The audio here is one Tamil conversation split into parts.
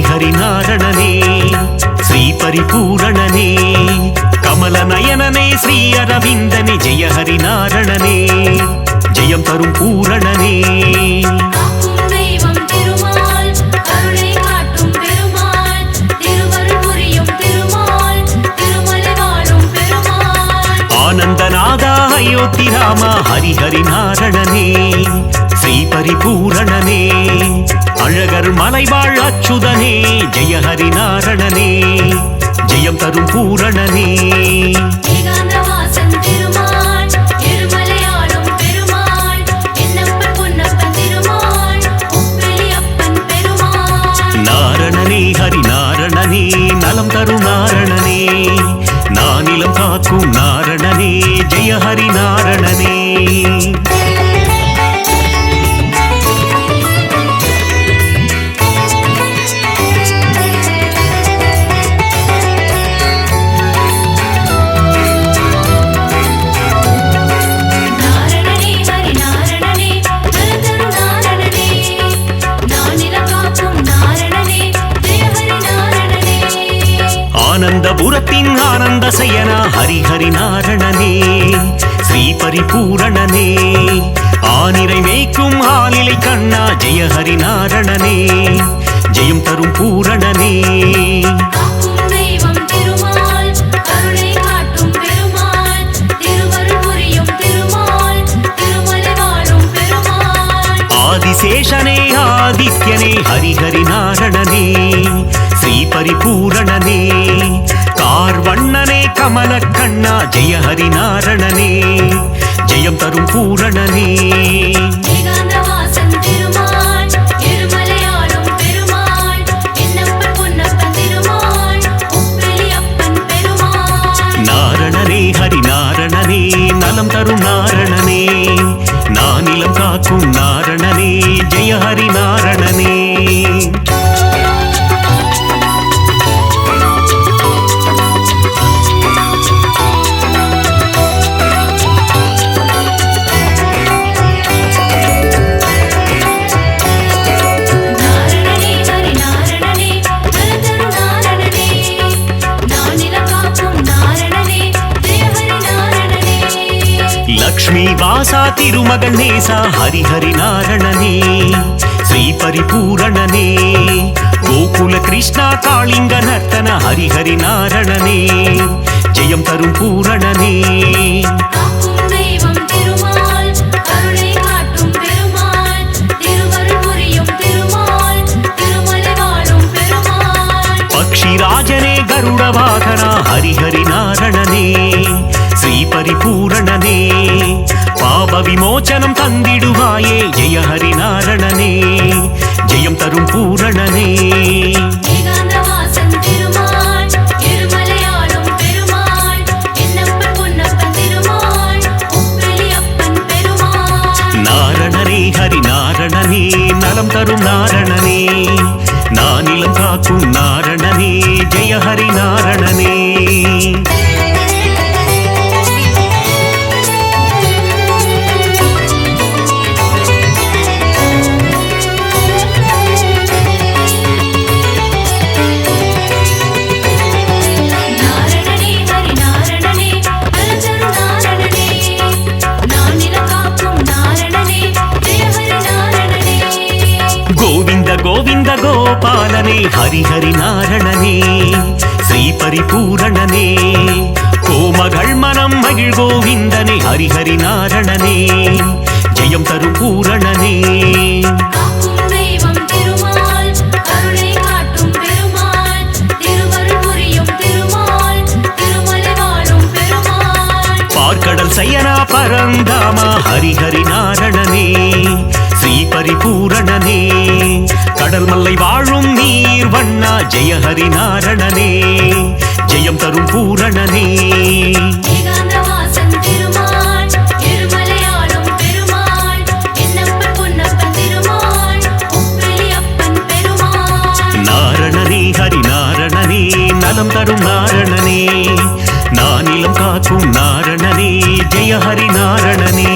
ஹரி நாரணனே ஸ்ரீ பரிபூரணனே கமல நயனனே ஸ்ரீ அரவிந்தனே ஜெய ஹரி நாரணனே ஜெயம் தரும் பூரணனே ஆனந்தநாதா அயோத்தி ராமா ஹரி ஹரி நாரணனே ஸ்ரீ பரிபூரணனே அழகர் மலைவாழ் அச்சுதனே ஜெய ஹரி நாரணனே ஜெயம் தரும் பூரணனே நாரணனே ஹரி நாரணனே நலம் தரும் நாரணனே நானிலம் காக்கும் நாரணனே ஜெய ஹரி நாரணனே ஆனந்தபுரத்தின் ஆனந்த சயனா ஹரி ஹரி நாரணனே ஸ்ரீ பரிபூரணனே ஆனிரை மேய்க்கும் ஆலிலை கண்ணா ஜெய ஹரி நாரணனே ஜெயம் தரும் பூரணனே ஆதிசேஷனே ஆதித்யனே ஹரி ஹரி நாரணனே ஸ்ரீ பரிபூரணனே கார்வண்ணனே கமல கண்ணா ஜெய ஹரி நாரணனே ஜெயம் தரும் பூரணனே நாரணனே ஹரி நாரணனே நலம் தரும் நாரணனே நானிலம் காக்கும் நாரணனே ஜெய ஹரி நாரணனே லக்ஷ்மி வாசா திருமகன் நேசா ஹரி ஹரி நாரணனே ஸ்ரீ பரிபூரணனே கோகுல கிருஷ்ணா காளிங்க நர்த்தன ஹரி ஹரி நாரணனே ஜெயம் தரும் பூரணனே பக்ஷிராஜனே கருட வாகனா ஹரி ஹரி நாரணனே ஸ்ரீ பரிபூரணனே பாப விமோச்சனம் தந்திடுவாயே ஜெய ஹரி நாரணனே ஜெயம் தரும் பூரணனே நாரணனே ஹரி நாரணனே நலம் தரும் நாரணனே நானிலம் காக்கும் நாரணனே ஜெய ஹரி நாரணனே கோவிந்த கோவிந்த கோபாலனே ஹரி ஹரி நாரணனே ஸ்ரீ பரிபூரணனே கோமகள் மனம் மகிழ் கோவிந்தனே ஹரி ஹரி நாரணனே ஜெயம் தரும் பூரணனே பார்க்கடல் சயனா பரந்தாமா ஹரி ஹரி நாரணனே ஸ்ரீ பரிபூரணனே கடல் மல்லை வாழும் நீர் வண்ணா ஜெய ஹரி நாரணனே ஜெயம் தரும் பூரணனே நாரணனே ஹரி நாரணனே நலம் தரும் நாரணனே நானிலம் காக்கும் நாரணனே ஜெய ஹரி நாரணனே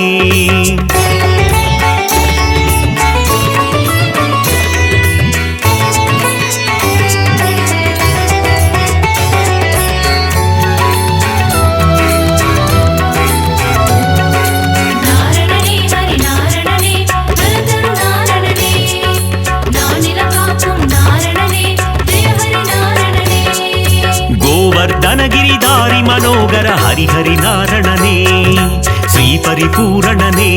மனோகர ஹரிஹரி நாரணனே ஸ்ரீ பரிபூரணனே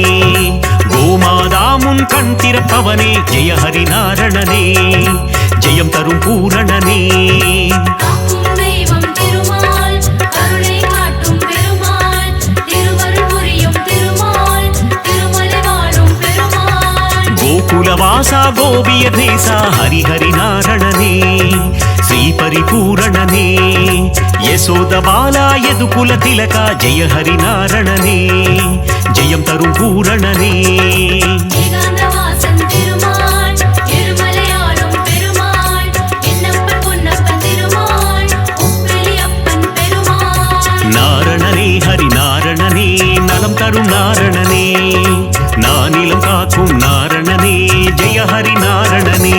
கோமாதாமுன் கண் திறப்பவனே ஜெய ஹரி நாரணனே ஜெயம் தரும் பூரணனே கோகுலவாசா கோபிய தேசா ஹரிஹரி நாரணனே ஸ்ரீ பரிபூரணனே யசோத பாலா யதுகுல திலகா ஜெய ஹரி நாரணனே ஜெயம் தரும் பூரணனே நாரணனே ஹரி நாரணனே நலம் தரும் நாரணனே நானிலம் காக்கும் நாரணனே ஜெய ஹரி நாரணனே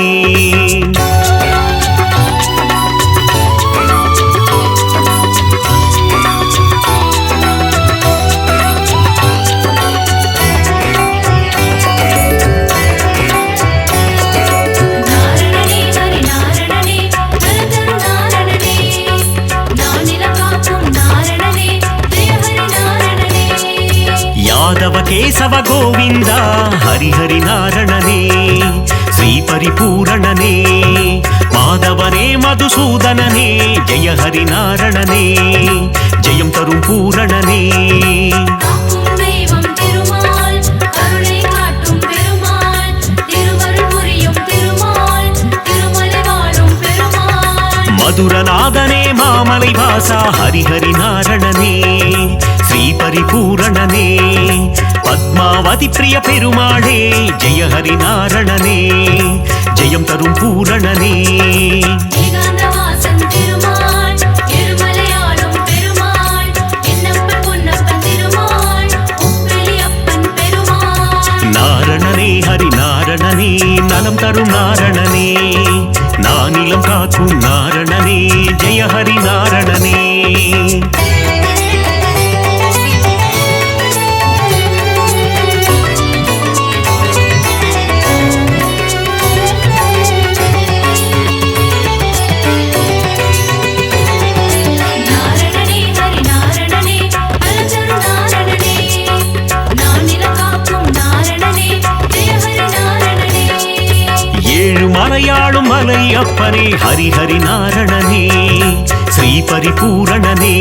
யாதவ கேசவ கோவிந்தா ஹரிஹரி நாரணனே ஸ்ரீ பரிபூரணனே மாதவனே மதுசூதனனே ஜெய ஹரி நாரணனே ஜெயம் தரும் பூரணனே மதுரநாதனே மாமலை வாசா ஹரிஹரி நாரணனே ஸ்ரீ பரிபூரணனே பத்மாவதி பிரிய பெருமாளே ஜெய ஹரி நாரணனே ஜெயம் தரும் பூரணனே நாரணனே ஹரி நாரணனே நலம் தரும் நாரணனே நானிலம் காக்கும் நாரணனே ஜெய ஹரி நாரணனே மலையாளும் மலை அப்பனே ஹரிஹரி நாரணனே ஸ்ரீ பரிபூரணனே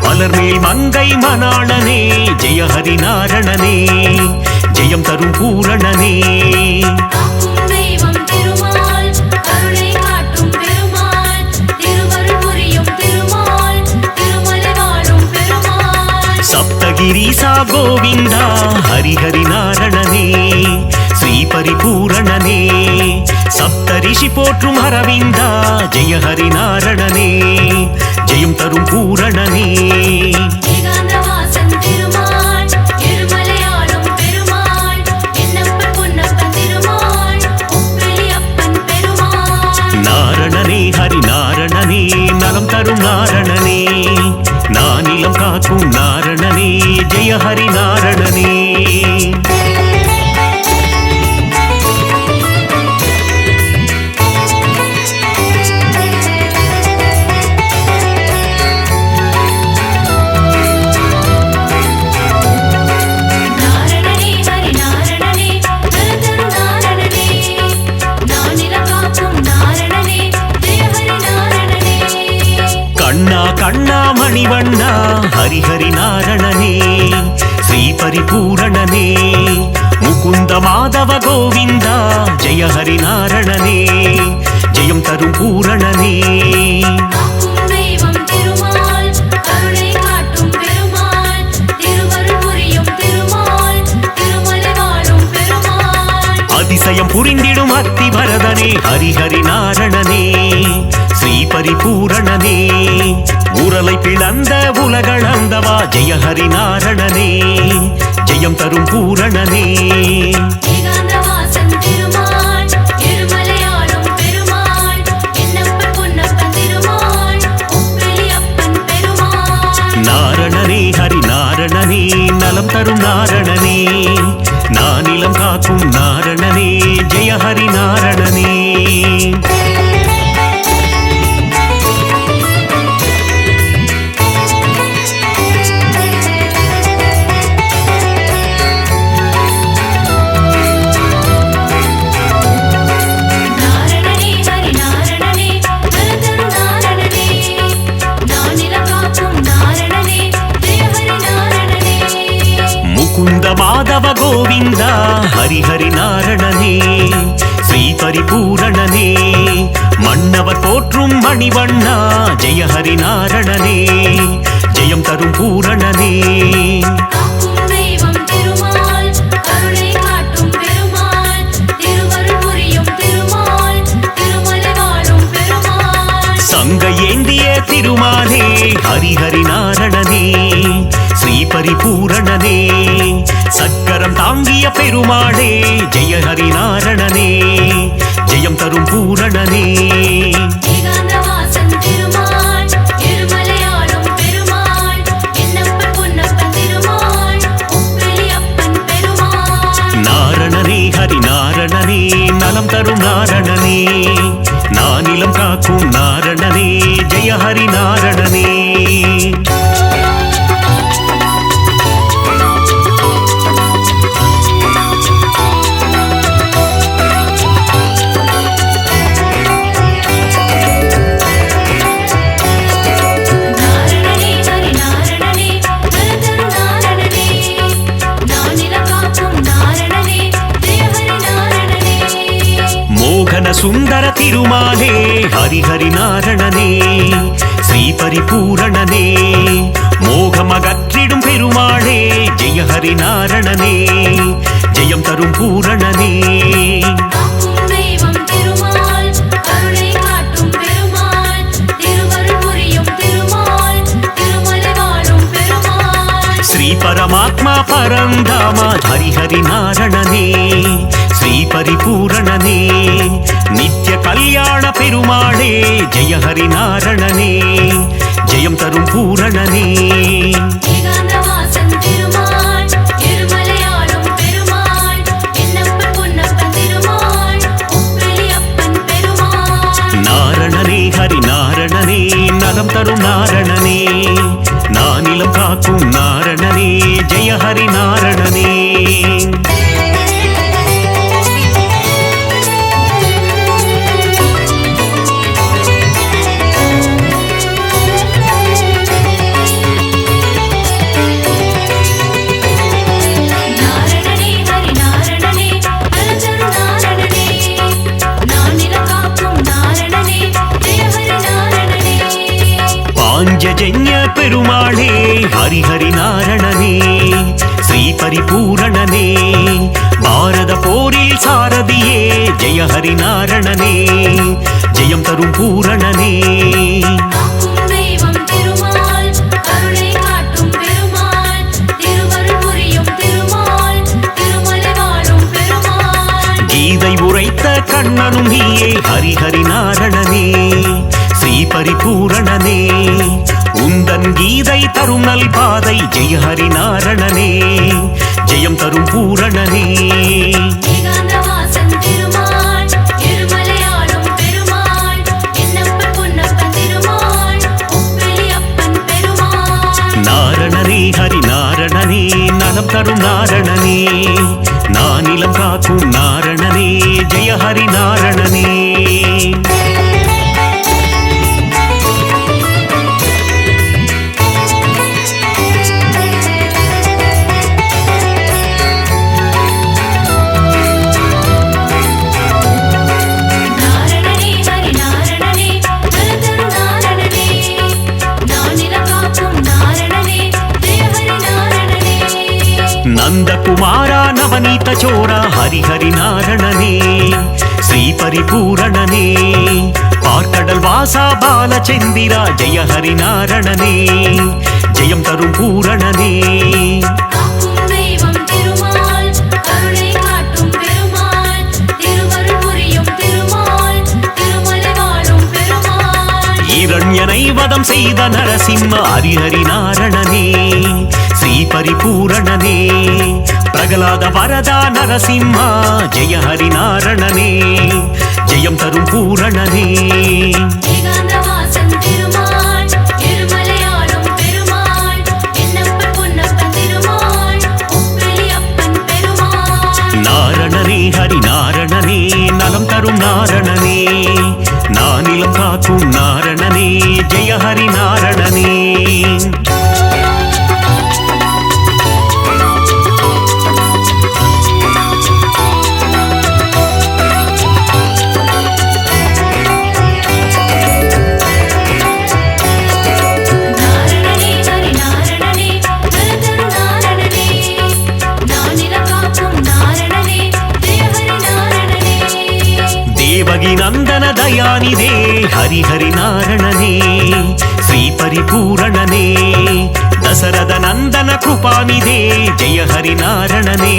மலர்மேல் மங்கை மணாளனே ஜெய ஹரி நாரணனே ஜெயம் தரும் பூரணனே சப்தகிரீசா கோவிந்தா ஹரிஹரி நாரணனே ஸ்ரீ பரிபூரணனே சப்தரிஷி போற்றும் அரவிந்தா ஜெய ஹரி நாரணனே ஜெயம் தரும் பூரணனே நாரணனே ஹரி நாரணனே நலம் தரும் நாரணனே நானிலம் காக்கும் நாரணனே ஜெய ஹரி நாரணனே நாரணனே, ஹரி நாரணனே, நலம் தரும் நாரணனே, நானிலம் காக்கும் நாரணனே, ஜெய ஹரி நாரணனே. நாரணனே, ஹரி நாரணனே, நலம் தரும் நாரணனே, நானிலம் காக்கும் நாரணனே, ஜெய ஹரி நாரணனே. கண்ணா கண்ணா மணிவண்ணா ஹரிஹரி நாரணனே ஸ்ரீ பரிபூரணனே முகுந்த மாதவ கோவிந்தா ஜெய ஹரி நாரணனே ஜெயம் தரும் பூரணனே காக்கும் தெய்வம் திருமால், கருணை காட்டும் பெருமாள், திருவருள் புரியும் திருமால், திருமலை வாழும் பெருமாள். அதிசயம் புரிந்திடும் அத்திவரதனே ஹரிஹரி நாரணனே ஸ்ரீ பரிபூரணனே உரலை பிளந்த உலகளந்தவா ஜெய ஹரி நாரணனே ஜெயம் தரும் பூரணனே ஏகாந்தவாசன் திருமால், எருமலையாளும் பெருமாள், என்னப்பன் பொன்னப்பன் திருமால், உப்பிலியப்பன் பெருமாள். நாரணனே ஹரி நாரணனே நலம் தரும் நாரணனே நானிலம் காக்கும் நாரணனே ஜெய ஹரி நாரணனே கோவிந்தா ஹரிஹரி நாரணனே ஸ்ரீ பரிபூரணனே மன்னவர் போற்றும் மணிவண்ணா ஜெய ஹரி நாரணனே ஜெயம் தரும் பூரணனே காக்கும் தெய்வம் திருமால் கருணை காட்டும் பெருமாள் திருவருள் புரியும் திருமால் திருமலை வாழும் பெருமாள் சங்க ஏந்திய திருமாலே ஹரிஹரி நாரணனே ஸ்ரீ பரிபூரணனே சக்கரம் தாங்கிய பெருமாளே ஜெய ஹரி நாரணனே ஜெயம் தரும் பூரணனே ஏகாந்தவாசன் திருமால் எருமலையாளும் பெருமாள் என்னப்பன் பொன்னப்பன் திருமாள் உப்பிலி அப்பன் பெருமாள் நாரணனே ஹரி நாரணனே நலம் தரும் நாரணனே நானிலம் காக்கும் நாரணனே ஜெய ஹரி நாரணனே நாரணனே ஹரி நாரணனே நலந்தரும் நாரணனே நானிலம் காக்கும் நாரணனே ஜெய ஹரி நாரணனே மோகன சுந்தர திருமாலே ஹரிஹரி நாரணனே ஸ்ரீ பரிபூரணனே மோகமகற்றிடும் பெருமாளே ஜெய ஹரி நாரணனே ஜெயம் தரும் பூரணனே காக்கும் தெய்வம் திருமால் கருணை காட்டும் பெருமாள் திருவருள் புரியும் திருமால் திருமலை வாழும் பெருமாள் ஸ்ரீ பரமாத்மா பரந்தாமா ஹரிஹரி நாரணனே ஸ்ரீ பரிபூரணனே நித்ய கல்யாண பெருமாளே ஜெய ஹரி நாரணனே ஜெயம் தரும் பூரணனே ஏகாந்தவாசன் திருமால் எருமலையாளும் பெருமாள் என்னப்பன் பொன்னப்பன் திருமாள் உப்பிலி அப்பன் பெருமாள் நாரணனே ஹரி நாரணனே நலம் தரும் நாரணனே நானிலம் காக்கும் நாரணனே ஜெய ஹரி நாரணனே நாரணனே ஹரி நாரணனே நலந்தரும் நாரணனே நானிலம் காக்கும் நாரணனே ஜெய ஹரி நாரணனே பாஞ்சஜன்ய பெருமாளே ஹரிஹரி நாரணனே ஸ்ரீ பரிபூரணனே பாரத போரில் சாரதியே ஜெய ஹரி நாரணனே ஜெயம் தரும் பூரணனே காக்கும் தெய்வம் திருமால் கருணை காட்டும் பெருமாள் திருவருள் புரியும் திருமால் திருமலை வாழும் பெருமாள் கீதை உரைத்த கண்ணனும் நீயே ஹரிஹரி நாரணனே ஸ்ரீ பரிபூரணனே உந்தன் கீதை தரும் நல் பாதை ஜெய ஹரி நாரணனே ஜெயம் தரும் பூரணனே ஏகாந்தவாசன் திருமால் எருமலையாளும் பெருமாள் என்னப்பன் பொன்னப்பன் திருமாள் உப்பிலி அப்பன் பெருமாள் நாரணனே ஹரி நாரணனே நலம் தரும் நாரணனே நானிலம் காக்கும் நாரணனே ஜெய ஹரி நாரணனே நாரணனே ஹரி நாரணனே நலந்தரும் நாரணனே நானிலம் காக்கும் நாரணனே ஜெய ஹரி நாரணனே நந்தகுமாரா நவநீத சோரா ஹரிஹரி நாரணனே ஸ்ரீ பரிபூரணனே பார்க்கடல் வாசா பாலச்சந்திரா ஜெய ஹரி நாரணனே ஜெயம் தரும் பூரணனே காக்கும் தெய்வம் திருமால் கருணை காட்டும் பெருமாள் திருவருள் புரியும் திருமால் திருமலை வாழும் பெருமாள் இரண்யனை வதம் செய்த நரசிம்ம ஹரிஹரி நாரணனே ஸ்ரீ பரிபூரணனே பிரகலாத வரதா நரசிம்மா ஜெய ஹரி நாரணனே ஜெயம் தரும் பூரணனே ஏகாந்தவாசன் திருமால் எருமலையாளும் பெருமாள் என்னப்பன் பொன்னப்பன் திருமாள் உப்பிலி அப்பன் பெருமாள் நாரணனே ஹரி நாரணனே நலம் தரும் நாரணனே நானிலம் காக்கும் நாரணனே ஜெய ஹரி நாரணனே ಹರಿಹರಿ ನಾರಣನೇ ಶ್ರೀ ಪರಿಪೂರಣನೇ ದಶರಥ ನಂದನ ಕೃಪಾನಿಧೇ ಜಯ ಹರಿ ನಾರಣನೇ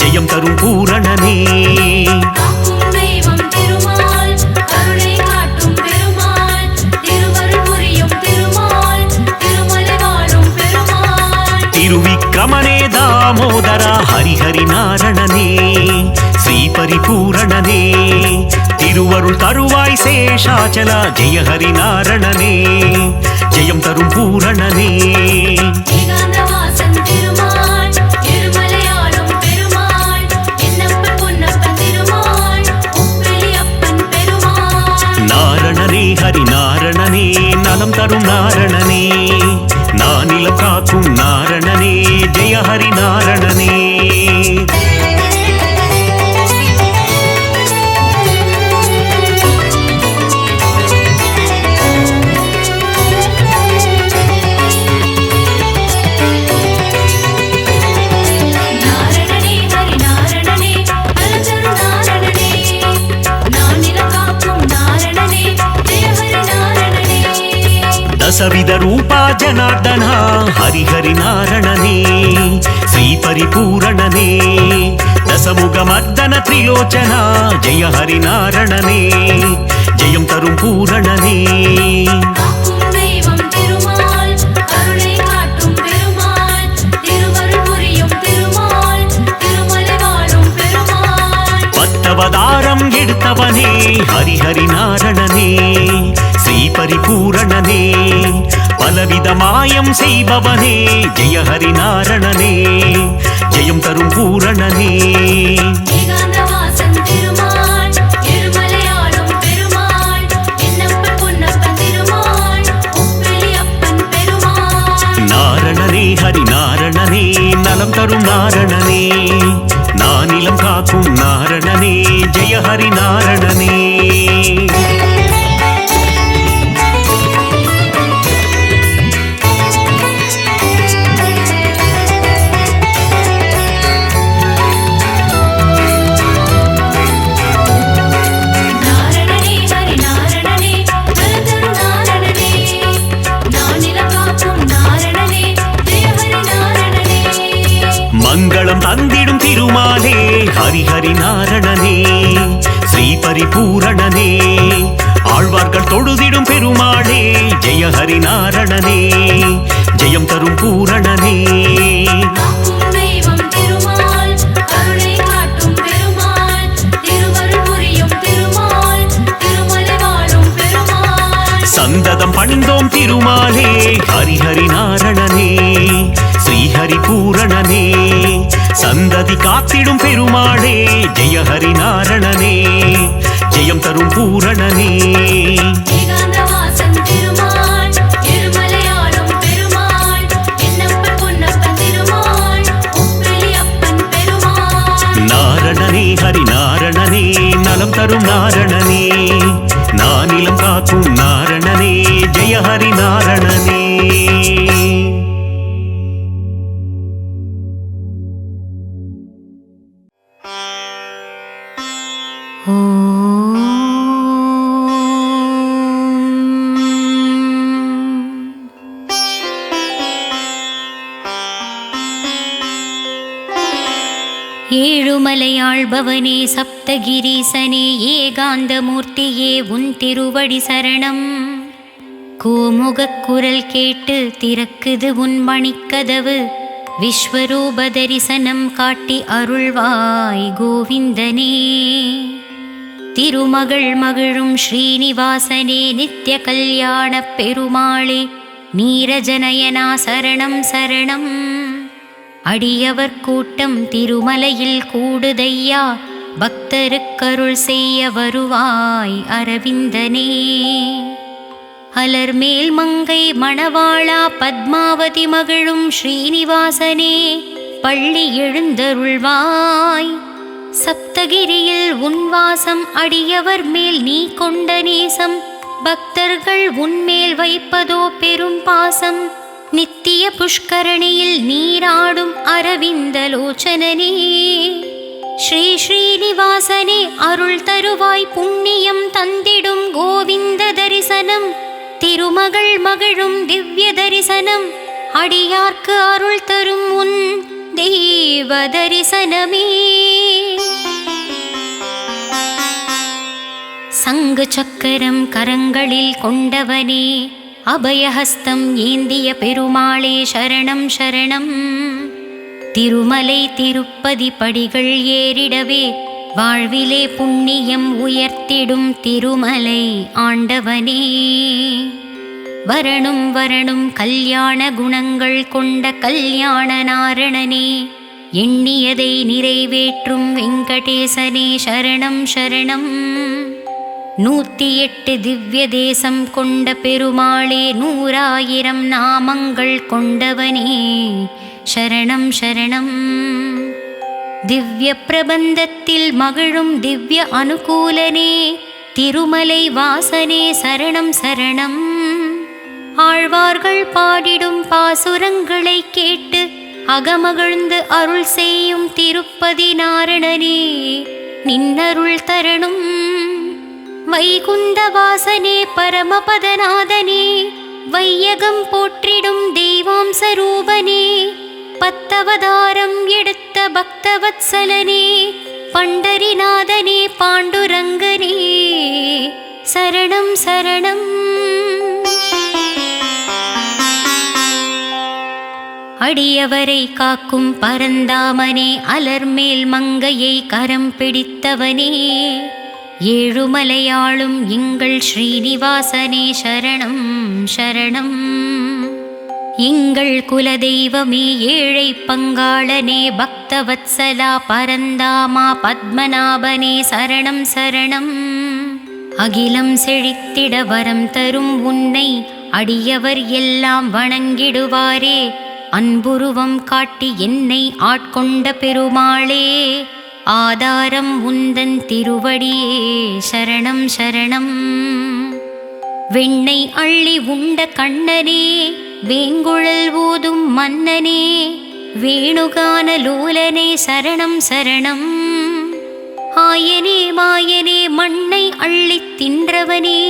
ಜಯಂ ತರುಂ ಪೂರಣನೇ காக்கும் தெய்வம் திருமால் கருணை காட்டும் பெருமாள் திருவருள் புரியும் திருமால் திருமலை வாழும் பெருமாள் ತಿರುವಿಕ್ರಮನೇ ದಾಮೋದರ ಹರಿಹರಿ ನಾರಣನೇ ಶ್ರೀ ಪರಿಪೂರಣನೇ ತಿರುವರುಳ್ ತರುವಾಯ್ ಶೇಷಾಚಲ ಜಯ ಹರಿ ನಾರಣನೇ ಜಯಂ ತರುಂ ಪೂರಣನೇ ஏகாந்தவாசன் திருமால் இருமலையாளும் பெருமாள் என்னப்பன் பொன்னப்பன் திருமாள் உப்பிலி அப்பன் பெருமாள் நாரணனே ஹரி நாரணனே நலம் தரும் நாரணனே நானிலம் காக்கும் நாரணனே ஜெய ஹரி நாரணனே நாரணனே ஹரி நாரணனே நலந்தரு நாரணனே நானிலம் காக்கும் நாரணனே ஜெய ஹரி நாரணனே ದಶವಿಧ ರೂಪ ಜನಾರ್ದನ ಹರಿಹರಿ ನಾರಣನೇ ಶ್ರೀ ಪರಿಪೂರಣನೇ ದಶಮುಖ ಮರ್ದನ ತ್ರಿಲೋಚನ ಜಯ ಹರಿ ನಾರಣನೇ ಜಯಂ ತರುಂ ಪೂರಣನೇ காக்கும் தெய்வம் திருமால் கருணை காட்டும் பெருமாள் திருவருள் புரியும் திருமால் திருமலை வாழும் பெருமாள் பத்தவதாரம் எடுத்தவனே ஹரிஹரி நாரணனே ஸ்ரீ பரிபூரணனே பலவித மாயம் செய்பவனே ஜெய ஹரி நாரணனே ஜெயம் தரும் பூரணனே ஏகாந்தவாசன் திருமால் இருமலையாளும் பெருமாள் என்னப்பன் பொன்னப்பன் திருமாள் உப்பிலி அப்பன் பெருமாள் நாரணனே ஹரி நாரணனே நலம் தரும் நாரணனே நானிலம் காக்கும் நாரணனே ஜெய ஹரி நாரணனே நாரணனே ஹரி நாரணனே நலந்தரு நாரணனே நானிலம் காக்கும் நாரணனே ஜெய ஹரி நாரணனே மங்களம் தந்திடும் திருமாலே ஹரிஹரி நாரணனே ஸ்ரீ பரிபூரணனே ஆழ்வார்கள் தொழுதிடும் பெருமாளே ஜெய ஹரி நாரணனே ஜெயம் தரும் பூரணனே காக்கும் தெய்வம் திருமால் கருணை காட்டும் பெருமாள் திருவருள் புரியும் திருமால் திருமலை வாழும் பெருமாள் சந்ததம் பணிந்தோம் திருமாலே ஹரிஹரி நாரணனே ஸ்ரீஹரி பூரணனே சந்ததி காத்திடும் பெருமாளே ஜெய ஹரி நாரணனே ஜெயம் தரும் பூரணனே ஏகாந்தவாசன் திருமால் இருமலையாளும் பெருமாள் என்னப்பன் பொன்னப்பன் திருமாள் உப்பிலி அப்பன் பெருமாள் நாரணனே ஹரி நாரணனே நலம் தரும் நாரணனே நானிலம் காக்கும் நாரணனே ஜெய ஹரி நாரணனே ஏழுமலையாள்பவனே சப்தகிரீசனே ஏகாந்தமூர்த்தியே உன் திருவடி சரணம் கோமுகக் குரல் கேட்டு திறக்குது உன் மணிக்கதவு விஸ்வரூப தரிசனம் காட்டி அருள்வாய் கோவிந்தனே திருமகள் மகிழும் ஸ்ரீனிவாசனே நித்ய கல்யாண பெருமாளே நீரஜனயனா சரணம் சரணம் அடியவர் கூட்டம் திருமலையில் கூடுதையா பக்தருக்கருள் செய்ய வருவாய் அரவிந்தனே அலர்மேல் மங்கை மணவாளா பத்மாவதி மகிழும் ஸ்ரீனிவாசனே பள்ளி எழுந்தருள்வாய் சப்தகிரியில் உன்வாசம் அடியவர் மேல் நீ கொண்ட நேசம் பக்தர்கள் உன்மேல் வைப்பதோ பெரும் பாசம் நித்திய புஷ்கரணியில் நீராடும் அரவிந்தலோச்சனனே ஸ்ரீ ஸ்ரீனிவாசனே அருள் தருவாய் புண்ணியம் தந்திடும் கோவிந்த தரிசனம், திருமகள் மகிழும் திவ்ய தரிசனம், அடியார்க்கு அருள் தரும் உன் தெய்வ தரிசனமே. சங்கு சக்கரம் கரங்களில் கொண்டவனே, அபயஹஸ்தம் ஏந்திய பெருமாளே சரணம் சரணம். திருமலை திருப்பதி படிகள் ஏறிடவே வாழ்விலே புண்ணியம் உயர்த்திடும் திருமலை ஆண்டவனே. வரணும் வரணும் கல்யாண குணங்கள் கொண்ட கல்யாண நாரணனே, எண்ணியதை நிறைவேற்றும் வெங்கடேசனே சரணம் சரணம். 108 திவ்ய தேசம் கொண்ட பெருமாளே, 100,000 நாமங்கள் கொண்டவனே சரணம் சரணம். திவ்ய பிரபந்தத்தில் மகிழும் திவ்ய அனுகூலனே, திருமலை வாசனே சரணம் சரணம். ஆழ்வார்கள் பாடிடும் பாசுரங்களை கேட்டு அகமகிழ்ந்து அருள் செய்யும் திருப்பதி நாரணனே, நின்னருள் தரணும். வைகுந்த வாசனே பரமபதநாதனே, வையகம் போற்றிடும் தெய்வாம்சரூபனே, 10 அவதாரம் எடுத்த பக்தவத்சலனே, பண்டரிநாதனே பாண்டுரங்கனே சரணம் சரணம். அடியவரை காக்கும் பரந்தாமனே, அலர்மேல் மங்கையை கரம் பிடித்தவனே, ஏழுமலையாளும் எங்கள் ஸ்ரீனிவாசனே சரணம் சரணம். எங்கள் குலதெய்வமே ஏழை பங்காளனே, பக்தவத்சலா பரந்தாமா பத்மநாபனே சரணம் சரணம். அகிலம் செழித்திட வரம் தரும் உன்னை அடியவர் எல்லாம் வணங்கிடுவாரே, அன்புருவம் காட்டி என்னை ஆட்கொண்ட பெருமாளே, ஆதாரம் உந்தன் திருவடியே சரணம் சரணம். வெண்ணை அள்ளி உண்ட கண்ணனே, வேங்குழல் ஊதும் மன்னனே, வேணுகான லோலனே சரணம் சரணம். ஆயனே மாயனே மண்ணை அள்ளித் தின்றவனே,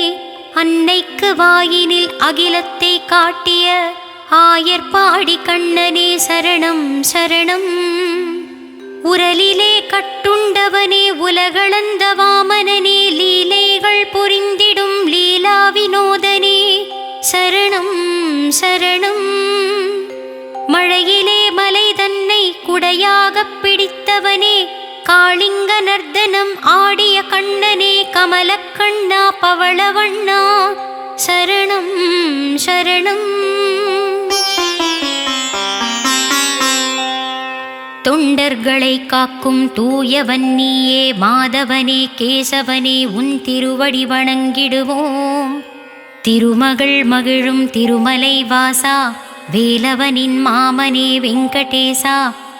அன்னைக்கு வாயினில் அகிலத்தை காட்டிய ஆயர்பாடி கண்ணனே சரணம் சரணம். உரலிலே கட்டுண்டவனே, உலகளந்த வாமனனே, லீலைகள் புரிந்திடும் லீலா வினோதனே சரணம் சரணம். மழையிலே மலை தன்னை குடையாகப் பிடித்தவனே, காளிங்க நர்த்தனம் ஆடிய கண்ணனே, கமலக்கண்ணா பவளவண்ணா சரணம் சரணம். தொண்டர்களை காக்கும் தூயவன் நீயே, மாதவனே கேசவனே உன் திருவடி வணங்கிடுவோம். திருமகள் மகிழும் திருமலை வாசா, வேலவனின் மாமனே வெங்கடேசா,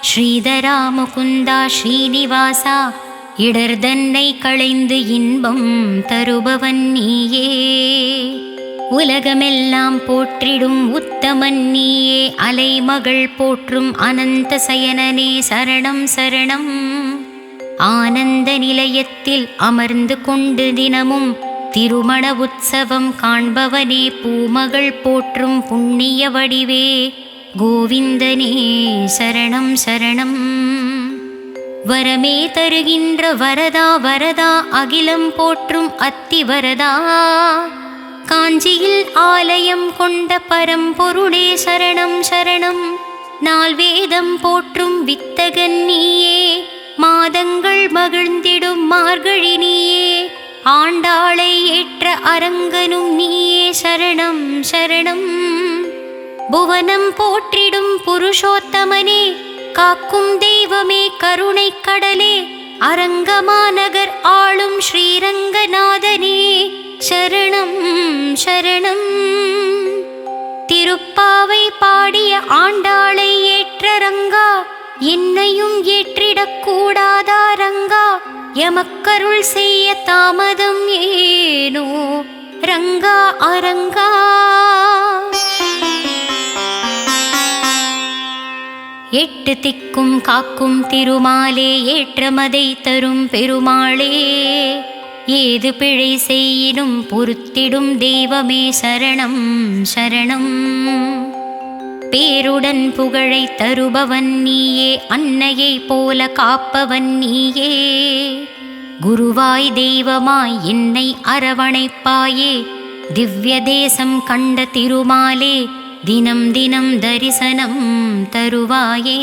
ஸ்ரீதரா முகுந்தா ஸ்ரீனிவாசா, இடர்தன்னை களைந்து இன்பம் தருபவன் நீயே. உலகமெல்லாம் போற்றிடும் உத்தமன் நீயே, அலைமகள் போற்றும் அனந்த சயனனே சரணம் சரணம். ஆனந்த நிலையத்தில் அமர்ந்து கொண்டு தினமும் திருமண உற்சவம் காண்பவனே, பூமகள் போற்றும் புண்ணிய வடிவே கோவிந்தனே சரணம் சரணம். வரமே தருகின்ற வரதா வரதா, அகிலம் போற்றும் அத்தி வரதா, காஞ்சியில் ஆலயம் கொண்ட பரம்பொருளே சரணம் சரணம். நால்வேதம் போற்றும் வித்தகன் நீயே, மாதங்கள் மகிழ்ந்திடும் மார்கழி நீயே, ஆண்டாளை ஏற்ற அரங்கனும் நீயே சரணம் சரணம். புவனம் போற்றிடும் புருஷோத்தமனே, காக்கும் தெய்வமே கருணை கடலே, அரங்கமாநகர் ஆளும் ஸ்ரீரங்கநாதனே சரணம் சரணம். திருப்பாவை பாடிய ஆண்டாளை ஏற்ற ரங்கா, என்னையும் ஏற்றிடக் கூடாதா ரங்கா, எமக்கருள் செய்ய தாமதம் ஏனோ ரங்கா அரங்கா. எட்டு திக்கும் காக்கும் திருமாலே, ஏற்றமதை தரும் பெருமாளே, ஏது பிழை செய்யினும் பொறுத்திடும் தெய்வமே சரணம் சரணம். பேருடன் புகழை தருபவன் நீயே, அன்னையை போல காப்பவன் நீயே. குருவாய் தெய்வமாய் என்னை அரவணைப்பாயே, திவ்ய தேசம் கண்ட திருமாலே தினம் தினம் தரிசனம் தருவாயே.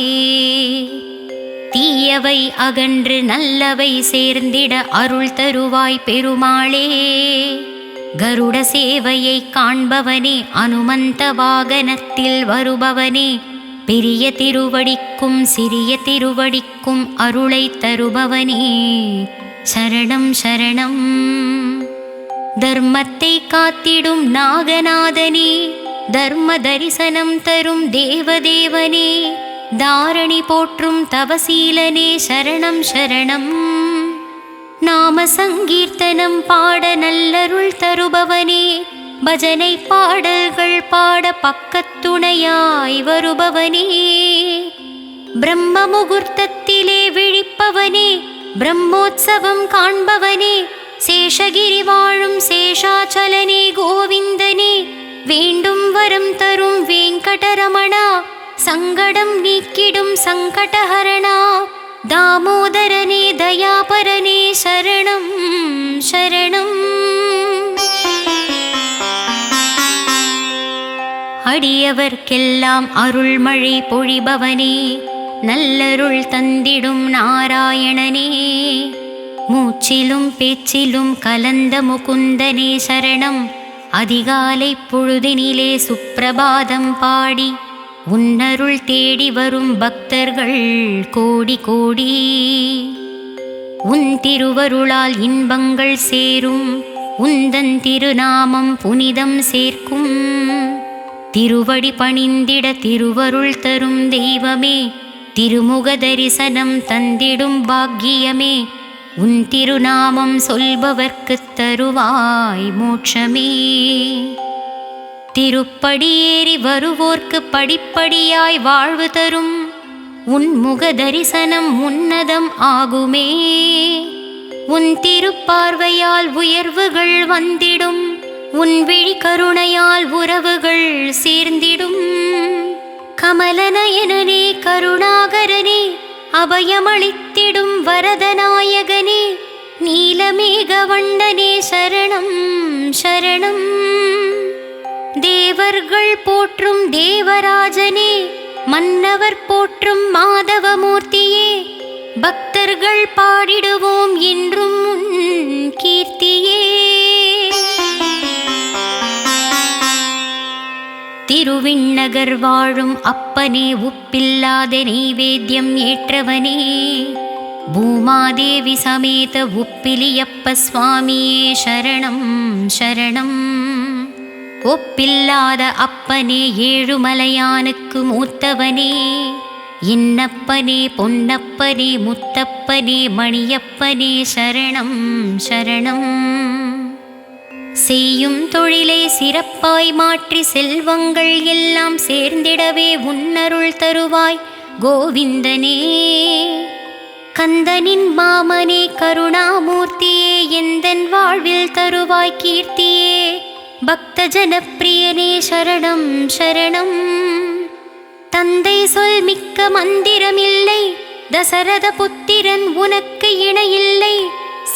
தீயவை அகன்று நல்லவை சேர்ந்திட அருள் தருவாய் பெருமாளே. கருட சேவையை காண்பவனே, அனுமந்த வாகனத்தில் வருபவனே, பெரிய திருவடிக்கும் சிறிய திருவடிக்கும் அருளை தருபவனே சரணம் சரணம். தர்மத்தை காத்திடும் நாகநாதனே, தர்ம தரிசனம் தரும் தேவதேவனே, தாரணி போற்றும் தவசீலனே சரணம் சரணம். நாம சங்கீர்த்தனம் பாட நல்லருள் தருபவனே, பஜனை பாடல்கள் பாட பக்கத்துணையாய் வருபவனே. பிரம்ம முகூர்த்தத்திலே விழிப்பவனே, பிரம்மோற்சவம் காண்பவனே, சேஷகிரி வாழும் சேஷாச்சலனே கோவிந்தனே. வேண்டும் வரம் தரும் வெங்கடரமணா, சங்கடம் நீக்கிடும் சங்கடஹரணா, தாமோதரனே தயாபரனே சரணம் சரணம். அடியவர்க்கெல்லாம் அருள்மழை பொழிபவனே, நல்லருள் தந்திடும் நாராயணனே. மூச்சிலும் பேச்சிலும் கலந்த முகுந்தனே சரணம். அதிகாலை பொழுதினிலே சுப்பிரபாதம் பாடி உன்னருள் தேடி வரும் பக்தர்கள் கோடி கோடி. உன் திருவருளால் இன்பங்கள் சேரும், உந்தன் திருநாமம் புனிதம் சேர்க்கும். திருவடி பணிந்திட திருவருள் தரும் தெய்வமே, திருமுக தரிசனம் தந்திடும் பாக்கியமே. உன் திருநாமம் சொல்பவர்க்குத் தருவாய் மோட்சமே. திருப்படியேறி வருவோர்க்கு படிப்படியாய் வாழ்வு தரும், உன் முக தரிசனம் உன்னதம் ஆகுமே. உன் திருப்பார்வையால் உயர்வுகள் வந்திடும், உன் விழி கருணையால் உறவுகள் சேர்ந்திடும். கமலநயனனே கருணாகரனே, அபயமளித்திடும் வரதநாயகனே, நீலமேகவண்ணனே சரணம் சரணம். தேவர்கள் போற்றும் தேவராஜனே, மன்னவர் போற்றும் மாதவமூர்த்தியே, பக்தர்கள் பாடிடுவோம் என்றும் உன் கீர்த்தியே. திருவிண்ணகர் வாழும் அப்பனே, உப்பில்லாத நெய்வேத்தியம் ஏற்றவனே, பூமாதேவி சமேத உப்பிலியப்ப சுவாமியே சரணம் சரணம். ஒப்பில்லாத அப்பனே, ஏழுமலையானுக்கு மூத்தவனே, என்னப்பனே பொன்னப்பனே முத்தப்பனே மணியப்பனே சரணம் சரணம். செய்யும் தொழிலை சிறப்பாய் மாற்றி செல்வங்கள் எல்லாம் சேர்ந்திடவே உன்னருள் தருவாய் கோவிந்தனே. கந்தனின் மாமனே கருணாமூர்த்தியே, எந்தன் வாழ்வில் தருவாய் கீர்த்தியே. பக்த ஜனப்பிரியனே சரணம் சரணம். தந்தை சொல் மிக்க மந்திரமில்லை, தசரத புத்திரன் உனக்கு இணையில்லை.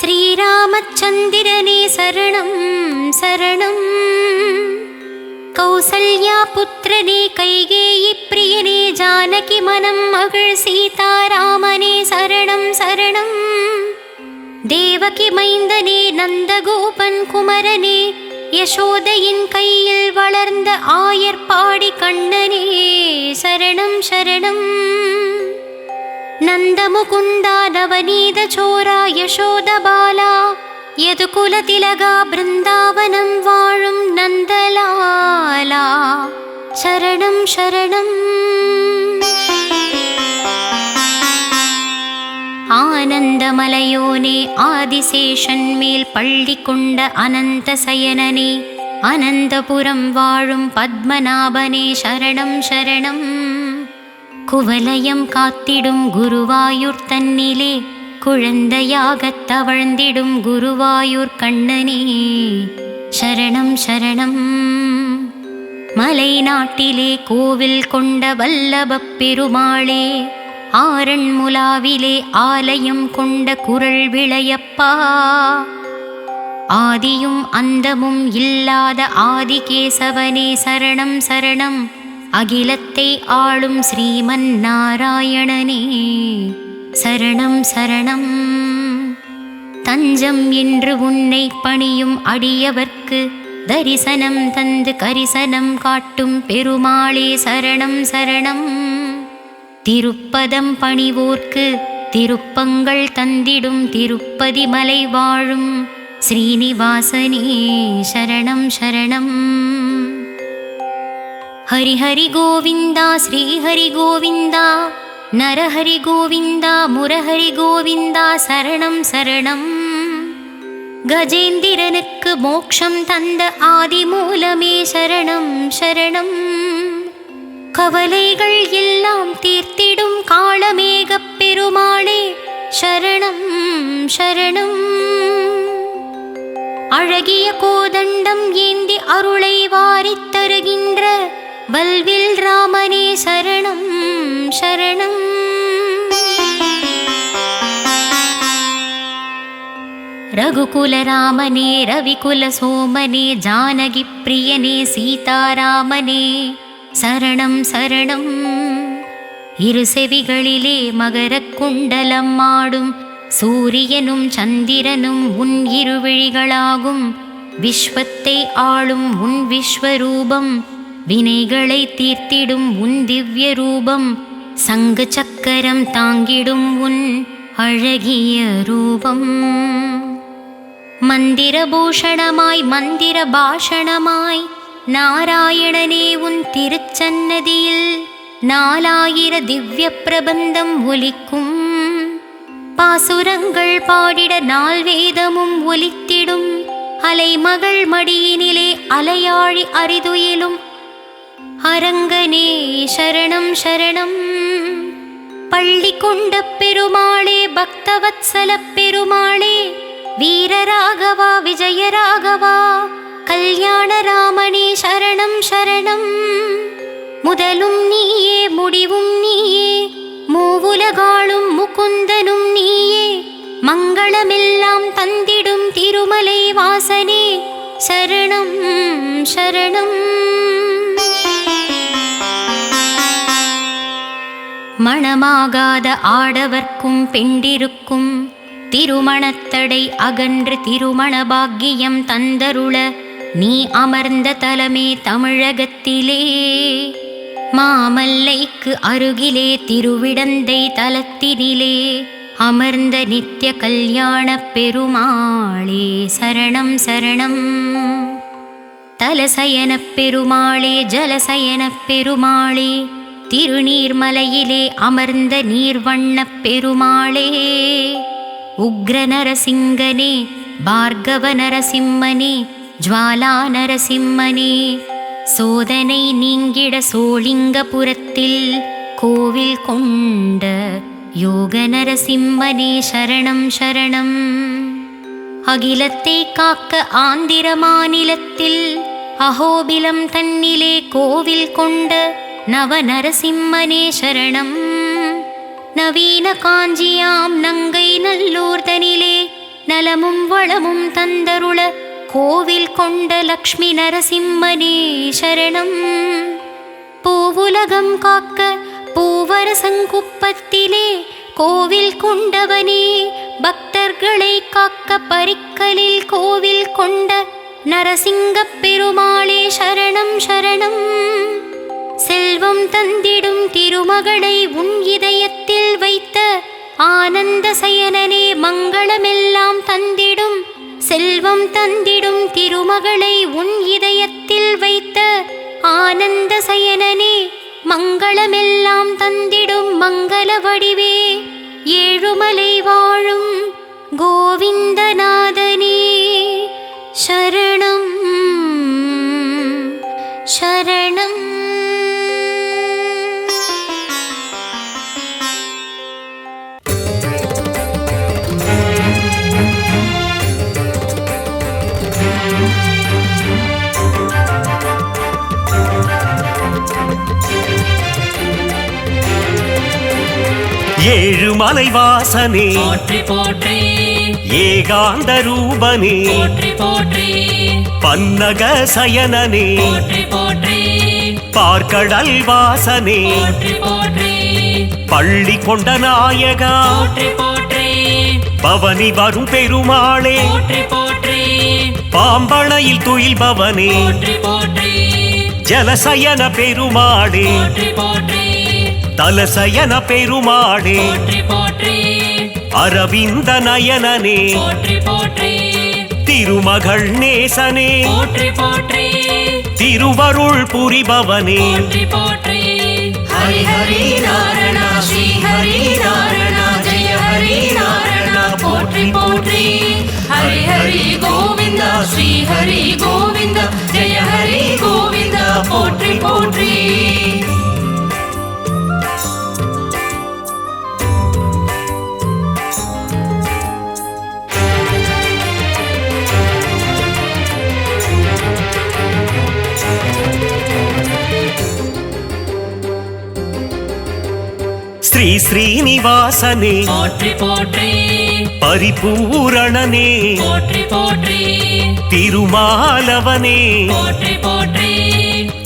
ஸ்ரீராமச்சந்திரனே சரணம் சரணம். கௌசல்யா புத்திரனே கைகேயி பிரியனே, ஜானகி மனம் மகள் சீதாராமனே சரணம் சரணம். தேவகி மைந்தனே நந்தகோபன் குமரனே, யசோதையின் கையில் வளர்ந்த ஆயர்பாடி கண்ணனே சரணம் சரணம். நந்தமுகுந்தா நவநீத சோரா யசோதபாலா, யதுகுல திலகா பிருந்தாவனம் வாழும் நந்தலாலா சரணம் சரணம். ஆனந்தமலையோனே, ஆதிசேஷன் மேல் பள்ளி கொண்ட அனந்த சயனனே, அனந்தபுரம் வாழும் பத்மநாபனே சரணம் சரணம். குவலயம் காத்திடும் குருவாயூர் தன்னிலே, குழந்தையாகத் தவழ்ந்திடும் குருவாயூர் கண்ணனே சரணம் சரணம். மலை நாட்டிலே கோவில் கொண்ட வல்லபப் பெருமாளே, ஆரண்முலாவிலே ஆலயம் கொண்ட குறள் விளையப்பா, ஆதியும் அந்தமும் இல்லாத ஆதிகேசவனே சரணம் சரணம். அகிலத்தை ஆளும் ஸ்ரீமன் நாராயணனே சரணம் சரணம். தஞ்சம் என்று உன்னை பணியும் அடியவர்க்கு தரிசனம் தந்து கரிசனம் காட்டும் பெருமாளே சரணம் சரணம். திருப்பதம் பணிவோர்க்கு திருப்பங்கள் தந்திடும் திருப்பதி மலை வாழும் ஸ்ரீனிவாசனே சரணம் சரணம். ஹரிஹரி கோவிந்தா ஸ்ரீஹரி கோவிந்தா, நரஹரி கோவிந்தா முரஹரி கோவிந்தா சரணம் சரணம். கஜேந்திரனுக்கு மோக்ஷம் தந்த ஆதிமூலமே சரணம் சரணம். கவலைகள் எல்லாம் தீர்த்திடும் காளமேகப் பெருமாளே சரணம் சரணம். அழகிய கோதண்டம் ஏந்தி அருளை வாரித் தருகின்ற வல்வில் ராமனே சரணம் சரணம். ரகுகுல ராமனே ரவிகுல சோமனே ஜானகி பிரியனே சீதாராமனே சரணம் சரணம். இரு செவிகளிலே மகரக் குண்டலம் ஆடும் சூரியனும் சந்திரனும் உன் இருவிழிகளாகும். விஸ்வத்தை ஆளும் உன் விஸ்வரூபம், வினைகளை தீர்த்திடும் உன் திவ்ய ரூபம், சங்கு சக்கரம் தாங்கிடும் உன் அழகிய ரூபம். மந்திர பூஷணமாய் மந்திர பாஷணமாய் நாராயணனே உன் திருச்சன்னதியில் 4000 திவ்ய பிரபந்தம் ஒலிக்கும். பாசுரங்கள் பாடிட நால்வேதமும் ஒலித்திடும். அலைமகள் மடியினிலே அலையாழி அரிதுயிலும் அரங்கனே சரணம் சரணம். பள்ளி கொண்ட பெருமாளே பக்தவத்சல பெருமாளே, வீரராகவா விஜயராகவா கல்யாண ராமனே சரணம் சரணம். முதலும் நீயே முடிவும் நீயே, மூவுலகாளும் முகுந்தனும் நீயே, மங்களமெல்லாம் தந்திடும் திருமலை வாசனே சரணம் சரணம். மணமாகாத ஆடவர்க்கும் பெண்டிருக்கும் திருமணத்தடை அகன்று திருமண பாக்கியம் தந்தருள நீ அமர்ந்த தலமே தமிழகத்திலே. மாமல்லைக்கு அருகிலே திருவிடந்தை தலத்தினிலே அமர்ந்த நித்ய கல்யாண பெருமாளே சரணம் சரணம். தலசயன பெருமாளே ஜலசயன பெருமாளே, திருநீர்மலையிலே அமர்ந்த நீர்வண்ண பெருமாளே. உக்ர நரசிங்கனே பார்கவ நரசிம்மனே ஜ்வாலா நரசிம்மனே, சோதனை நீங்கிட சோளிங்கபுரத்தில் கோவில் கொண்ட யோக நரசிம்மனே சரணம் சரணம். அகிலத்தை காக்க ஆந்திர மாநிலத்தில் அஹோபிலம் தன்னிலே கோவில் கொண்ட நவ நரசிம்மனே சரணம். நவீன காஞ்சியாம் நங்கை நல்லூர் தனிலே நலமும் வளமும் தந்தருள கோவில் கொண்ட லக்ஷ்மி நரசிம்மனே சரணம். பூவுலகம் காக்க பூவரசங்குப்பத்திலே கோவில் கொண்டவனே, பக்தர்களை காக்க பரிக்கலில் கோவில் கொண்ட நரசிங்கப் பெருமாளே சரணம் சரணம். செல்வம் தந்திடும் திருமகளை உன் இதயத்தில் வைத்த ஆனந்த சயனனே மங்களமெல்லாம் தந்திடும். செல்வம் தந்திடும் திருமகளை உன் இதயத்தில் வைத்த ஆனந்த சயனனே மங்களமெல்லாம் தந்திடும் மங்கள வடிவே. ஏழுமலை வாழும் கோவிந்தநாதனே சரணம் சரணம். ஏழுமலை வாசனே போற்றி போற்றி ஏகாந்த ரூபனே போற்றி போற்றி பன்னக சயனனே போற்றி போற்றி பார்க்கடல் வாசனே போற்றி போற்றி பள்ளி கொண்ட நாயகா போற்றி போற்றி பவனி வரும் பெருமாளே போற்றி போற்றி பாம்பனையில் துயில்பவனே போற்றி போற்றி ஜலசயன பெருமாளே போற்றி போற்றி தலசயன பெருமாளே போற்றி போற்றி அரவிந்த நயனனே போற்றி போற்றி திருமகள் நேசனே போற்றி போற்றி திருவருள் புரிபவனே போற்றி போற்றி ஹரி ஹரி நாராயண ஸ்ரீ ஹரி நாராயண ஜெய ஹரி நாராயண போற்றி போற்றி ஹரி ஹரி கோவிந்த ஸ்ரீ ஹரி கோவிந்த ஜெய ஹரி கோவிந்த போற்றி போற்றி ஸ்ரீ ஸ்ரீனிவாசனே போற்றி போற்றி பரிபூரணனே போற்றி போற்றி திருமாலவனே போற்றி போற்றி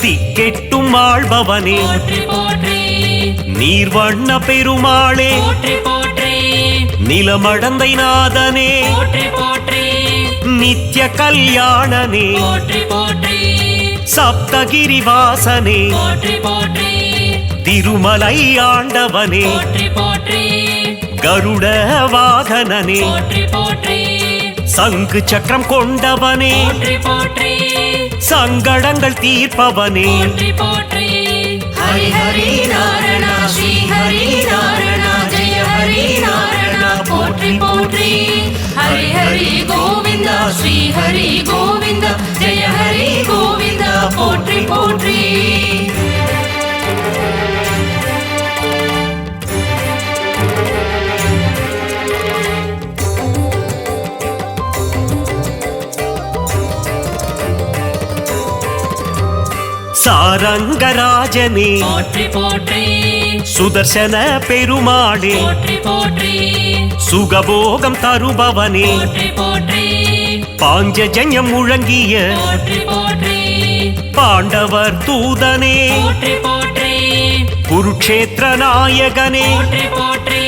திக்கெட்டும் ஆள்பவனே போற்றி போற்றி நீர்வண்ண பெருமாளே போற்றி போற்றி நிலமடந்தை நாதனே போற்றி போற்றி நித்ய கல்யாணனே போற்றி போற்றி சப்தகிரி வாசனே போற்றி போற்றி திருமலை ஆண்டவனே போற்றி போற்றி கருட வாகனனே போற்றி போற்றி சங்கு சக்கரம் கொண்டவனே போற்றி போற்றி சங்கடங்கள் தீர்ப்பவனே போற்றி போற்றி ஹரி ஹரி நாராயண ஸ்ரீ ஹரி நாராயண ஜெய ஹரி நாராயண போற்றி போற்றி ஹரி ஹரி கோவிந்த ஸ்ரீ ஹரி கோவிந்த ஜெய ஹரி கோவிந்த போற்றி போற்றி சாரங்கராஜனே போற்றி போற்றி சுதர்சன பெருமாளே போற்றி போற்றி சுகபோகம் தருபவனே போற்றி போற்றி பாஞ்சஜன்யம் முழங்கிய போற்றி போற்றி பாண்டவர் தூதனே போற்றி போற்றி குருக்ஷேத்திர நாயகனே போற்றி போற்றி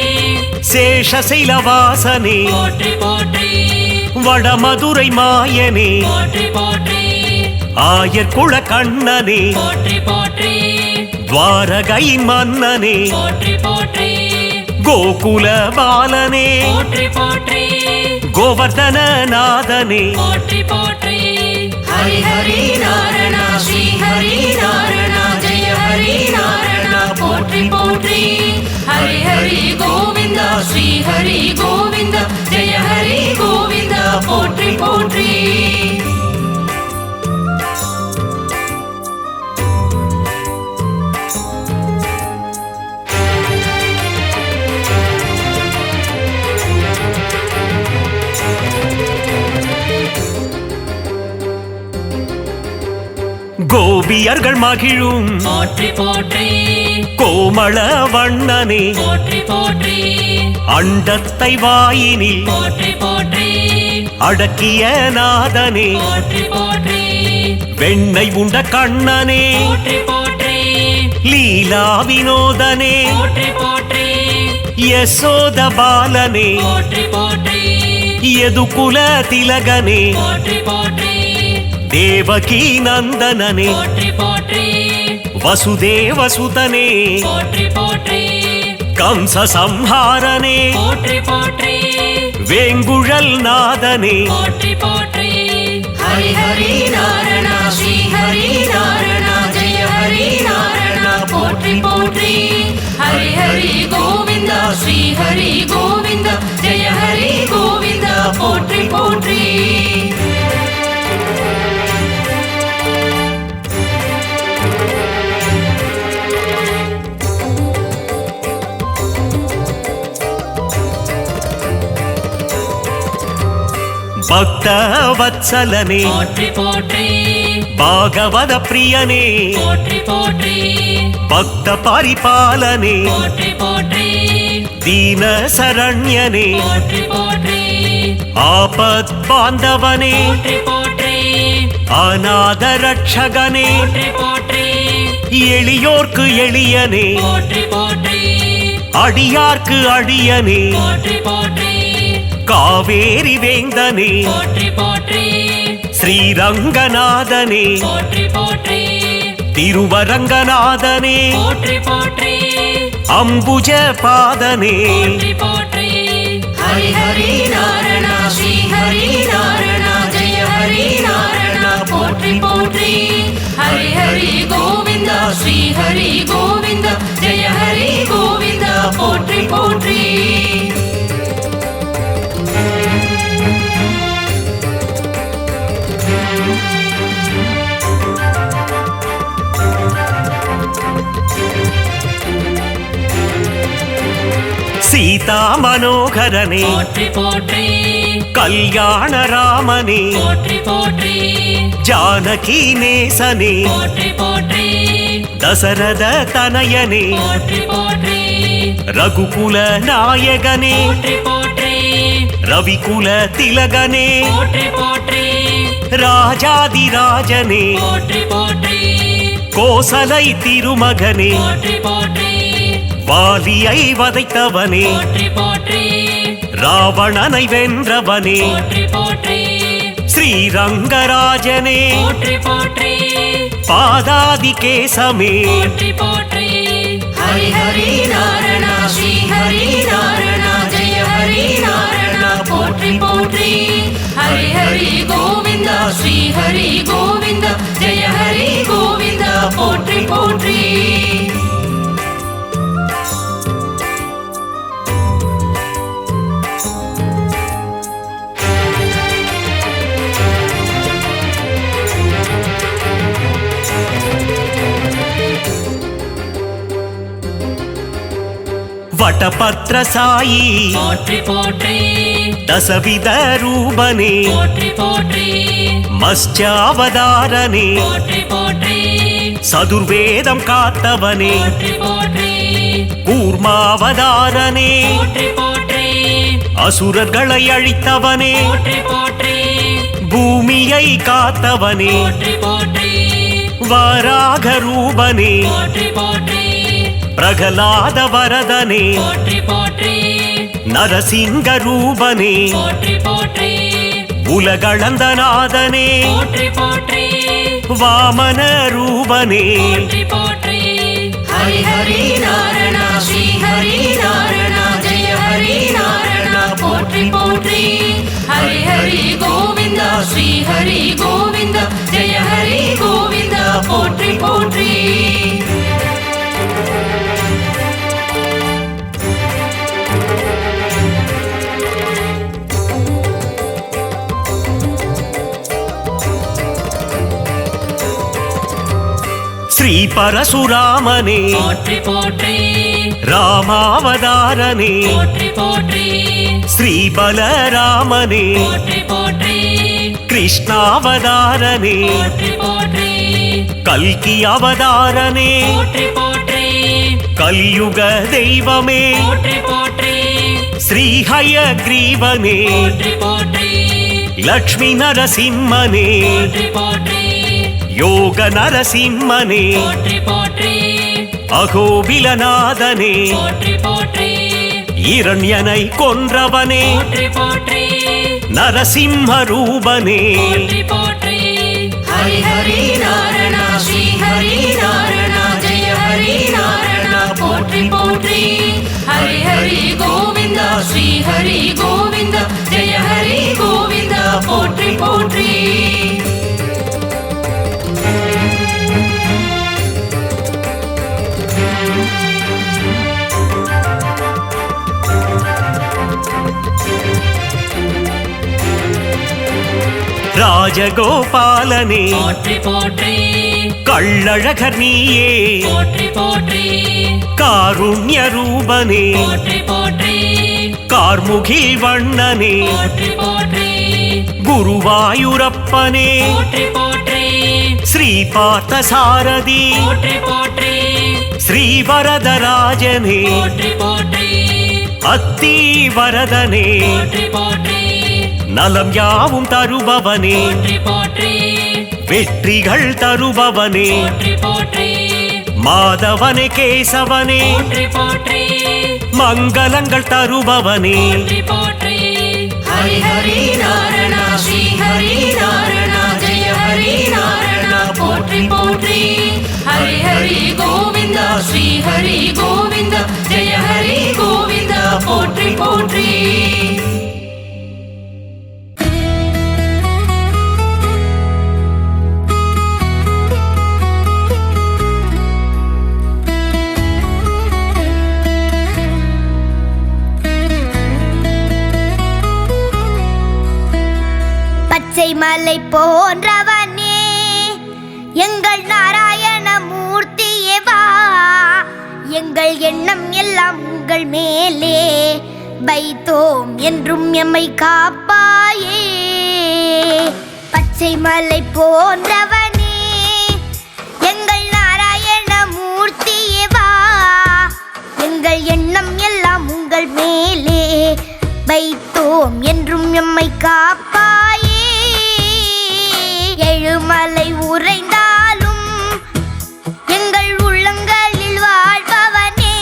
சேஷசைலவாசனே போற்றி போற்றி வடமதுரை மாயனே போற்றி போற்றி ஆயர் குல கண்ணனே போற்றி போற்றி துவாரகை மன்னனே போற்றி போற்றி கோகுல பாலனே போற்றி போற்றி கோவர்தன நாதனே போற்றி போற்றி ஹரி ஹரி நாராயண ஸ்ரீ ஹரி நாராயண ஜெய ஹரி நாராயண போற்றி போற்றி ஹரி ஹரி கோவிந்த ஸ்ரீ ஹரி கோவிந்த ஜெய ஹரி கோவிந்த போற்றி போற்றி கோபியர்கள் மகிழும் போற்றி போற்றி கோமள வண்ணனே போற்றி போற்றி அண்டத்தை வாயினில் போற்றி போற்றி அடக்கிய நாதனே போற்றி போற்றி வெண்ணெய் உண்ட கண்ணனே போற்றி போற்றி லீலா வினோதனே போற்றி போற்றி யசோத பாலனே போற்றி போற்றி யதுகுல திலகனே போற்றி போற்றி தேவகி நந்தனனே போற்றி போற்றி வசுதேவ சுதனே போற்றி போற்றி கம்ச சம்ஹாரனே போற்றி போற்றி வேங்குழல் நாதனே போற்றி போற்றி ஹரி ஹரி நாராயண ஸ்ரீ ஹரி நாராயண ஜெய ஹரி நாராயண போற்றி போற்றி ஹரி ஹரி கோவிந்த ஸ்ரீ ஹரி கோவிந்த ஜெய ஹரி கோவிந்த போற்றி போற்றி பக்த வத்சலனே போற்றி போற்றி பாகவத பிரியனே போற்றி போற்றி பக்த பரிபாலனே போற்றி போற்றி ದೀನ ಸರಣ್ಯನೇ போற்றி போற்றி ಆಪತ್ ಬಾಂಧವನೇ போற்றி போற்றி ಅನಾಥ ರಕ್ಷಕನೇ போற்றி போற்றி எளியோர்க்கு எளியனே போற்றி போற்றி அடியார்க்கு அடியனே போற்றி போற்றி காவேரி வேந்தனே போற்றி போற்றி ஸ்ரீரங்கநாதனே போற்றி போற்றி திருவரங்கநாதனே போற்றி போற்றி அம்புஜ பாதனே போற்றி போற்றி ஹரி ஹரி நாரணா ஸ்ரீ ஹரி நாரணா ஜெய ஹரி நாரணா போற்றி போற்றி ஹரி ஹரி கோவிந்தா ஸ்ரீ ஹரி கோவிந்தா ஜெய ஹரி கோவிந்தா போற்றி போற்றி சீதா மனோகரனே போற்றி போற்றி கல்யாண ராமனே போற்றி போற்றி ஜானகி நேசனே போற்றி போற்றி தசரத தனயனே போற்றி போற்றி ரகுகுல நாயகனே போற்றி போற்றி ரவிகுல திலகனே போற்றி போற்றி ராஜாதிராஜனே போற்றி போற்றி கோசலை திருமகனே போற்றி போற்றி வாலியை வதைத்தவனே போற்றி போற்றி ராவணனை வென்றவனே போற்றி போற்றி ஸ்ரீரங்கராஜனே போற்றி போற்றி பாதாதி கேசமே போற்றி போற்றி ஹரி ஹரி நாரணா ஸ்ரீ ஹரி நாரணா ஜெய ஹரி நாரணா போற்றி போற்றி ஹரி ஹரி கோவிந்தா ஸ்ரீ ஹரி கோவிந்தா ஜெய ஹரி கோவிந்தா போற்றி போற்றி வடபத்ர சாயி போற்றி போற்றி தசவித ரூபனே போற்றி போற்றி மத்ஸ்யாவதாரனே போற்றி போற்றி சதுர்வேதம் காத்தவனே போற்றி போற்றி கூர்மாவதாரனே போற்றி போற்றி அசுரர்களை அழித்தவனே போற்றி போற்றி பூமியை காத்தவனே போற்றி போற்றி வராக ரூபனே போற்றி போற்றி பிரகலாத வரதனே போற்றி போற்றி நரசிங்க ரூபனே போற்றி போற்றி உலகளந்தநாதனே போற்றி போற்றி வாமன ரூபனே போற்றி போற்றி ஹரி ஹரி நாரணா ஸ்ரீ ஹரி நாரணா ஜெய ஹரி நாரணா போற்றி போற்றி ஹரி ஹரி கோவிந்தா ஸ்ரீ ஹரி கோவிந்தா ஜெய ஹரி கோவிந்தா போற்றி போற்றி ஸ்ரீ பரசுராமனே போற்றி போற்றி ராமாவதாரனே போற்றி போற்றி ஸ்ரீ பலராமனே போற்றி போற்றி கிருஷ்ணாவதாரனே போற்றி போற்றி கல்கி அவதாரனே போற்றி போற்றி கலியுக தெய்வமே போற்றி போற்றி ஸ்ரீஹயக்ரீவனே போற்றி போற்றி லக்ஷ்மி நரசிம்மனே போற்றி போற்றி யோக நரசிம்மனே போற்றி போற்றி அகோபிலநாதனே போற்றி போற்றி இரண்யனை கொன்றவனே போற்றி போற்றி நரசிம்ம ரூபனே போற்றி போற்றி ஹரி ஹரி நாரணா ஸ்ரீ ஹரி நாரணா ஜெய ஹரி நாரணா போற்றி போற்றி ஹரி ஹரி கோவிந்தா ஸ்ரீ ஹரி கோவிந்தா ஜெய ஹரி கோவிந்தா போற்றி போற்றி ராஜகோபாலனே போற்றி போற்றி கள்ளழகர் நீயே போற்றி போற்றி காருண்ய ரூபனே போற்றி போற்றி கார்முகில் வண்ணனே போற்றி போற்றி குருவாயூரப்பனே போற்றி போற்றி ஸ்ரீ பார்த்த சாரதி போற்றி போற்றி ஸ்ரீ வரதராஜனே போற்றி போற்றி அத்தி வரதனே போற்றி போற்றி நலம் யாவும் தருபவனே போற்றி போற்றி வெற்றிகள் தருபவனே போற்றி போற்றி மாதவனே கேசவனே போற்றி போற்றி மங்களங்கள் தருபவனே போற்றி போற்றி ஹரி ஹரி நாரணா ஸ்ரீ ஹரி நாரணா ஜெய ஹரி நாரணா போற்றி போற்றி ஹரி ஹரி கோவிந்தா ஸ்ரீ ஹரி கோவிந்தா ஜெய ஹரி கோவிந்தா போற்றி போற்றி மலை போன்றவனே எங்கள் நாராயண மூர்த்தியே வா, எங்கள் எண்ணம் எல்லாம் உங்கள் மேலே வைத்தோம் என்றும் எம்மை காப்பாயே. பச்சை மலை போன்றவனே எங்கள் நாராயண மூர்த்தியே வா, எங்கள் எண்ணம் எல்லாம் உங்கள் மேலே வைத்தோம் என்றும் எம்மை காப்பாயே. எழுமலை உறைந்தாலும் எங்கள் உள்ளங்களில் வாழ்பவனே,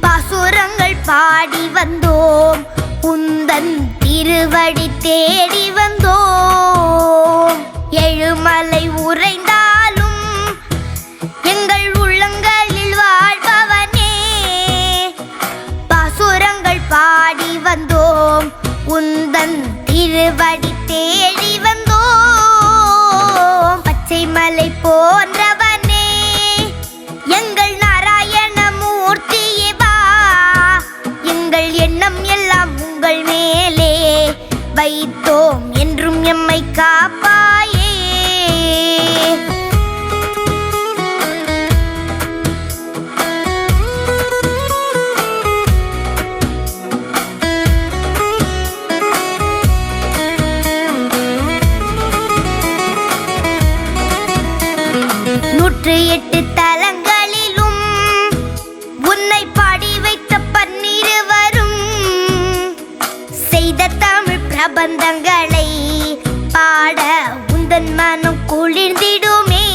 பாசுரங்கள் பாடி வந்தோம் உந்தன் திருவடி தேடி வந்தோம். எழுமலை உறைந்தாலும் எங்கள் உள்ளங்களில் வாழ்பவனே, பாசுரங்கள் பாடி வந்தோம் உந்தன் திருவடி தேடி வந்தோம். பச்சை மலை போன்றவனே எங்கள் நாராயண மூர்த்தியே வா, எங்கள் எண்ணம் எல்லாம் உங்கள் மேலே வைத்தோம் என்றும் எம்மை காப்பாயே. நூற்று எட்டு தலங்களிலும் உன்னை பாடி வைத்த பன்னிருவரும் செய்த தமிழ் பிரபந்தங்களை பாட உந்தன் மனம் குளிர்ந்திடுமே.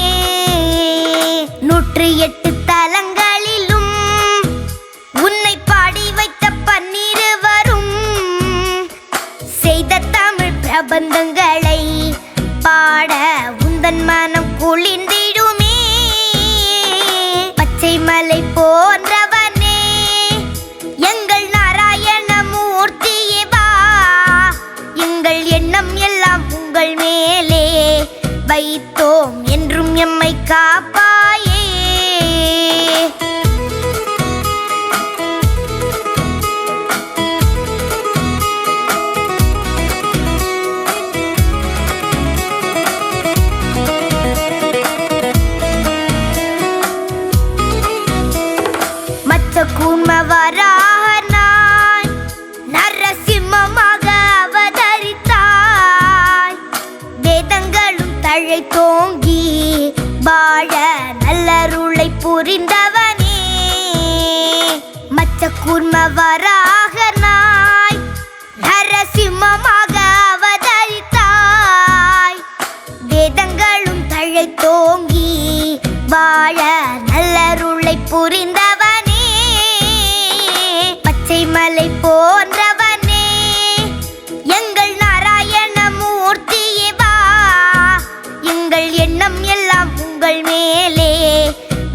நூற்று எட்டு தலங்களிலும் உன்னை பாடி வைத்த பன்னிருவரும் செய்த தமிழ் பிரபந்தங்களை பாட உந்தன் மனம் குளிர்ந்திடுமே. பச்சை மலை போன்றவனே எங்கள் நாராயண மூர்த்தியே வா, எங்கள் எண்ணம் எல்லாம் உங்கள் மேலே வைத்தோம் என்றும் எம்மை காப்பாயே. கூர்மவரானாய் நரசிம்மமாக அவதரித்தாய், வேதங்களும் தழைத்தோங்கி வாழ நல்லருளை புரிந்தவனே. மச்ச கூர்மவரானாய் நரசிம்மமாக அவதரித்தாய், வேதங்களும் தழைத்தோங்கி வாழ நல்லருளை புரிந்தவனே. பச்சை மலை போன்றவனே எங்கள் நாராயண மூர்த்தியே வா, எங்கள் எண்ணம் எல்லாம் உங்கள் மேலே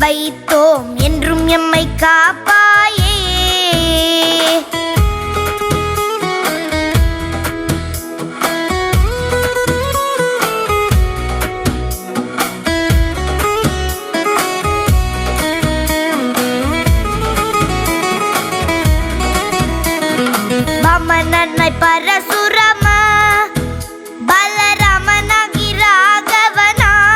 வைத்தோம் என்றும் எம்மை காப்பாயே. வாமனனாய் பரசுரம பலராமனாகி ராகவனாய்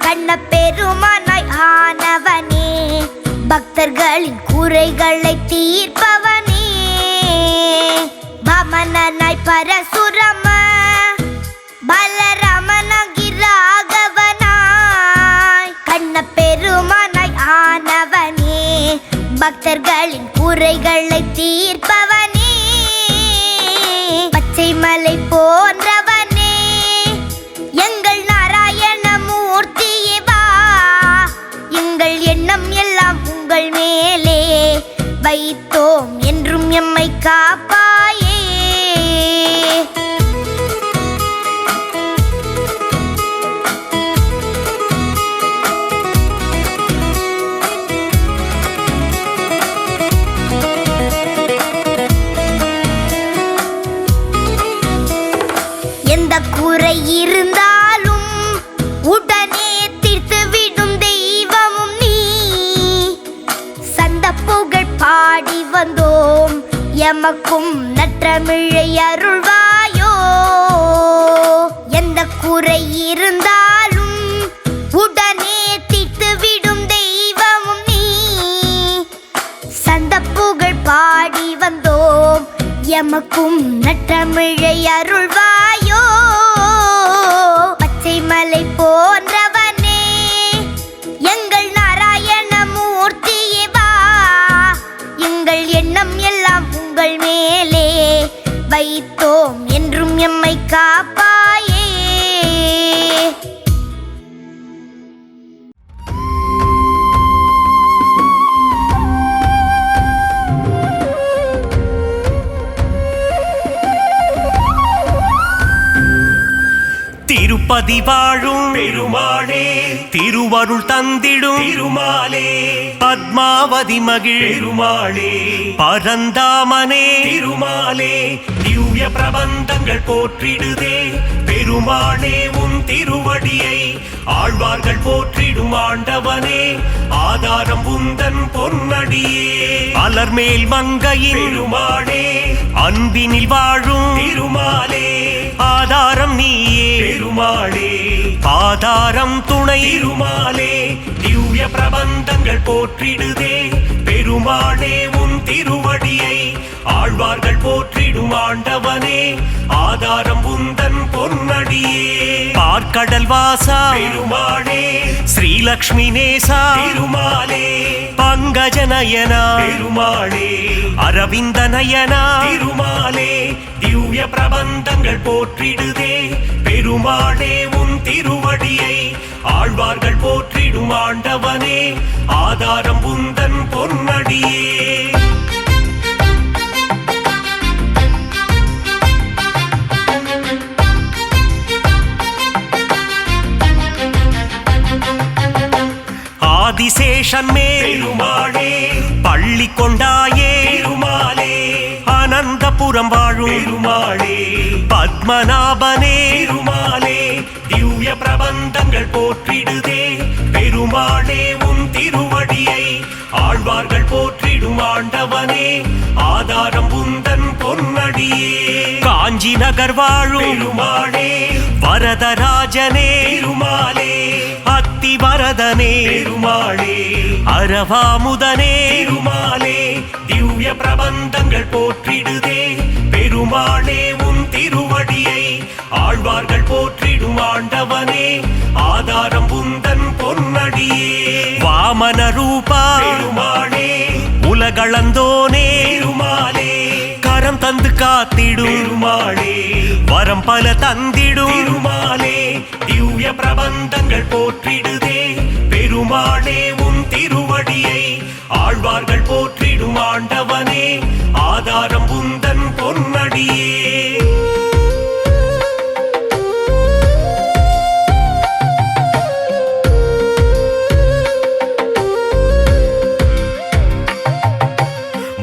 கண்ணப்பெருமானாய் ஆனவனே, பக்தர்களின் குறைகளை தீர்ப்பவனே. வாமனனாய் பரசுரம பலராமனாகி ராகவனாய் கண்ணப்பெருமானாய் ஆனவனே, பக்தர்களின் குறைகளை தீர்ப்பவனே, பச்சை மலை போன்றவனே, எங்கள் நாராயண மூர்த்தியே வா, எங்கள் எண்ணம் எல்லாம் உங்கள் மேலே வைத்தோம், என்றும் எம்மை காப்பாயே. எந்த குறை இருந்தாலும் உடனே தீர்த்துவிடும் தெய்வமும் நீ, சந்த புகழ் பாடி வந்தோம், எமக்கும் நற்றமிழை அருள்வாயோ. எந்த குறை இருந்தாலும் உடனே தீர்த்துவிடும் தெய்வமும் நீ, சந்த புகழ் பாடி வந்தோம், எமக்கும் நற்றமிழை அருள்வாயோ. பச்சை மலை போன்றவனே, எங்கள் நாராயண மூர்த்தியே வா, எங்கள் எண்ணம் எல்லாம் உங்கள் மேலே வைத்தோம், என்றும் எம்மை காப்பாயே. திருப்பதி வாழும் பெருமாளே, திருவருள் தந்திடும் திருமாலே, பத்மாவதி மகிழ் பெருமாளே, பரந்தாமனே திருமாலே, திவ்ய பிரபந்தங்கள் போற்றிடுதே பெருமாளே, உன் திருவடியை ஆழ்வார்கள் போற்றிடும் ஆண்டவனே, ஆதாரம் உந்தன் பொன்னடியே, அலர்மேல் மங்கையின் பெருமாளே, அன்பினில் வாழும் திருமாலே, ஆதாரம் நீயே பெருமாளே, ஆதாரம் துணை திருமாலே, திவ்ய பிரபந்தங்கள் போற்றிடுதே பெருமாளே, உன் திருவடியை ஆழ்வார்கள் போற்றிடும் ஆண்டவனே, ஆதாரம் உந்தன் பொன்னடியே, பார்க்கடல் வாசா பெருமாளே, ஸ்ரீலக்ஷ்மி நேசா திருமாலே, பங்கஜ நயனா பெருமாளே, அரவிந்த நயனா திருமாலே, திவ்ய பிரபந்தங்கள் போற்றிடுதே பெருமாளே, உன் திருவடியை ஆழ்வார்கள் போற்றிடும் ஆண்டவனே, ஆதாரம் உந்தன் பொன்னடியே. ஆதிசேஷன் மேல் பெருமாளே, பள்ளி கொண்டாயே பெருமாளே, அனந்தபுரம் வாழும் பெருமாளே, பத்மநாபனே பெருமாளே, திவ்ய பிரபந்தங்கள் போற்றிடுதே பெருமாளே, உன் திருவடியை ஆழ்வார்கள் போற்றிடும் ஆண்டவனே, ஆதாரம் உந்தன் பொன்னடியே, காஞ்சி நகர் வாழும் பெருமாளே, வரதராஜனே பெருமாளே, அத்திவரதனே பெருமாளே, அரவாமுதனே பெருமாளே, திவ்ய பிரபந்தங்கள் போற்றிடுதே பெருமாளே, உன் திருவடியை ஆழ்வார்கள் போற்றிடும் ஆண்டவனே, ஆதாரம் உந்தன் பொன்னடியே, வாமன ரூபா பெருமாளே, உலகளந்தோனே பெருமாளே, கரம் தந்து காத்திடும் பெருமாளே, வரம் பல தந்திடும் திருமாலே, திவ்ய பிரபந்தங்கள் போற்றிடுதே பெருமாளே, உன் திருவடியை ஆழ்வார்கள் போற்றிடும் ஆண்டவனே, ஆதாரம் உந்தன் பொன்னடியே.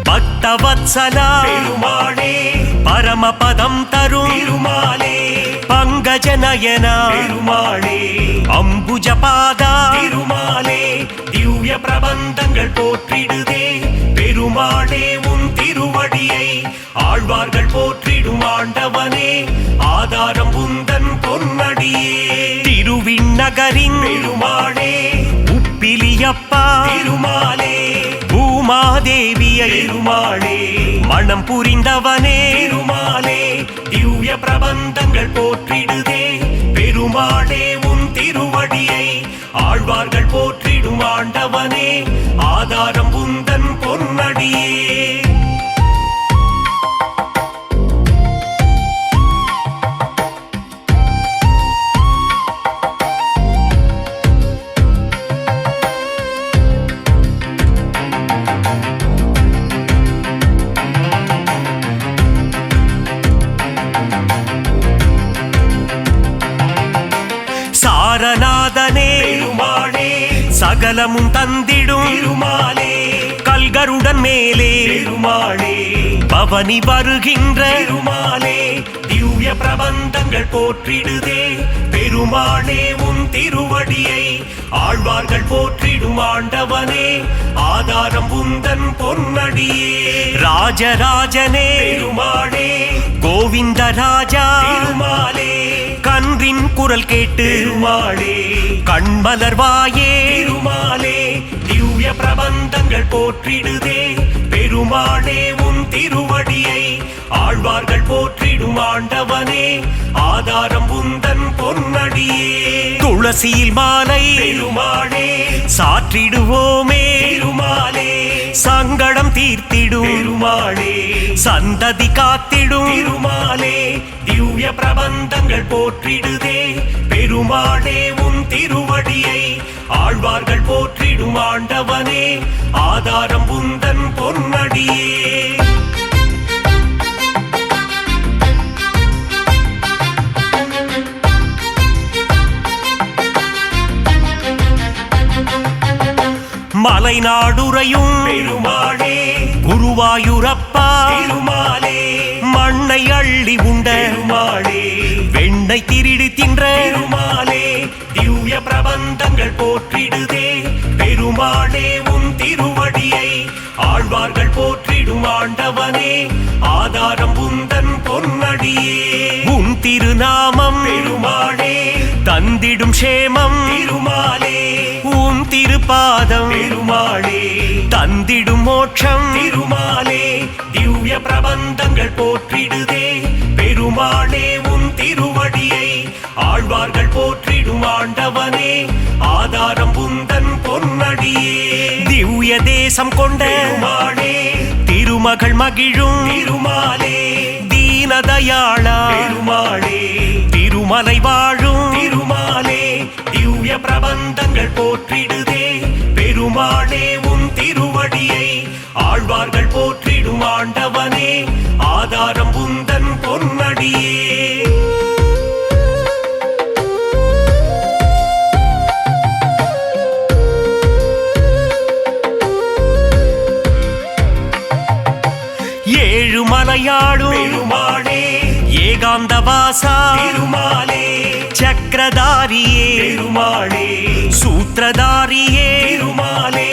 பக்தவத்சலா பெருமாளே, பரமபதம் தரும் திருமாலே, பங்கஜ நயனா பெருமாளே, அம்புஜபாதா திருமாலே, திவ்ய பிரபந்தங்கள் போற்றிடுதே பெருமாளே, உன் திருவடியை ஆழ்வார்கள் போற்றிடும் ஆண்டவனே, ஆதாரம் உந்தன் பொன்னடியே, திருவிண்ணகரின் பெருமாளே, உப்பிலியப்பா திருமாலே, பூமாதேவியை பெருமாளே, மனம் புரிந்தவனே பெருமாலே, திவ்ய பிரபந்தங்கள் போற்றிடுதே பெருமாளே, உன் திருவடியை ஆழ்வார்கள் போற்றிடும் ஆண்டவனே, ஆதாரம் உந்தன் பொன்னடியே. சாரநாதனே பெருமாளே, சகலமும் தந்திடும் பெருமாளே, கல்கருடன் மேலே பெருமாளே, பவனி வருகின்ற பெருமாளே, திவ்ய பிரபந்தங்கள் போற்றிடுதே பெருமாளே, உன் திருவடியை ஆழ்வார்கள் போற்றிடும் ஆண்டவனே, ஆதாரம் உந்தன் பொன்னடியே. ராஜராஜனே பெருமாளே, கோவிந்த ராஜா பெருமாளே, கன்றின் குரல் கேட்டு பெருமாளே, கண்மலர்வாயே பெருமாளே, திவ்ய பிரபந்தங்கள் போற்றிடுதே பெருமாளே, உன் திருவடியை ஆழ்வார்கள் போற்றிடும் ஆண்டவனே, ஆதாரம் உந்தன் பொன்னடியே. துளசியில் மாலை பெருமாளே, சாற்றிடுவோமே பெருமாளே, சங்கடம் தீர்த்திடும் பெருமாளே, சந்ததி காத்திடும் பெருமாளே, திவ்ய பிரபந்தங்கள் போற்றிடுதே பெருமாளே, உன் திருவடியை ஆழ்வார்கள் போற்றிடும் ஆண்டவனே, ஆதாரம் உந்தன் பொன்னடியே. மலைநாடுரையும் பெருமாளே, குருவாயூரப்பா பெருமாளே, மண்ணை அள்ளி உண்ட பெருமாளே, வெண்ணை திருடி தின்ற பெருமாளே, திவ்ய பிரபந்தங்கள் போற்றிடுதே பெருமாளே, உன் திருவடியை ஆழ்வார்கள் போற்றிடும் ஆண்டவனே, ஆதாரம் உந்தன் பொன்னடியே. உன் திருநாமம் பெருமாளே, தந்திடும் சேமம் பெருமாளே, உன் திருப்பாதம் பெருமாளே, தந்திடும் மோட்சம் திருமாலே, திவ்ய பிரபந்தங்கள் போற்றிடுதே பெருமாளே, உன் திருவடியை ஆழ்வார்கள் போற்றிடும் ஆண்டவனே, ஆதாரம் உந்தன் பொன்னடியே. திவ்ய தேசம் கொண்ட பெருமாளே, திருமகள் மகிழும் திருமாலே, தீனதயாளா பெருமாளே, திருமலை வாழும் திருமாலே, திவ்ய பிரபந்தங்கள் போற்றிடுதே பெருமாளே, உன் திருவடியை ஆழ்வார்கள் போற்றிடும் ஆண்டவனே, ஆதாரம் உந்தன் பொன்னடியே. ஏழுமலையாடும் பெருமாளே, ஏகாந்தவாசா பெருமாளே, சக்கரதாரியே பெருமாளே, சூத்திரதாரியே பெருமாளே,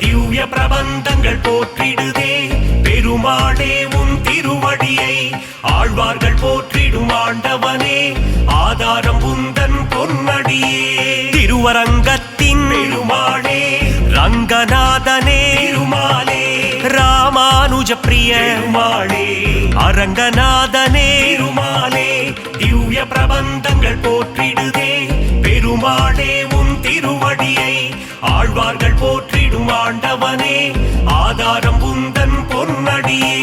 திவ்ய பிரபந்தங்கள் போற்றிடுதே பெருமாளே, உன் திருவடியை ஆழ்வார்கள் போற்றிடும் ஆண்டவனே, ஆதாரம் உந்தன் பொன்னடியே. திருவரங்கத்தின் பெருமாளே, ரங்கநாதனே பெருமாளே, ராமானுஜ பிரிய பெருமாளே, அரங்கநாதனே பெருமாளே, திவ்ய பிரபந்தங்கள் போற்றிடுதே பெருமாளே, உன் திருவடியை ஆழ்வார்கள் போற்றிடும் ஆண்டவனே, ஆதாரம் உந்தன் பொன்னடியே.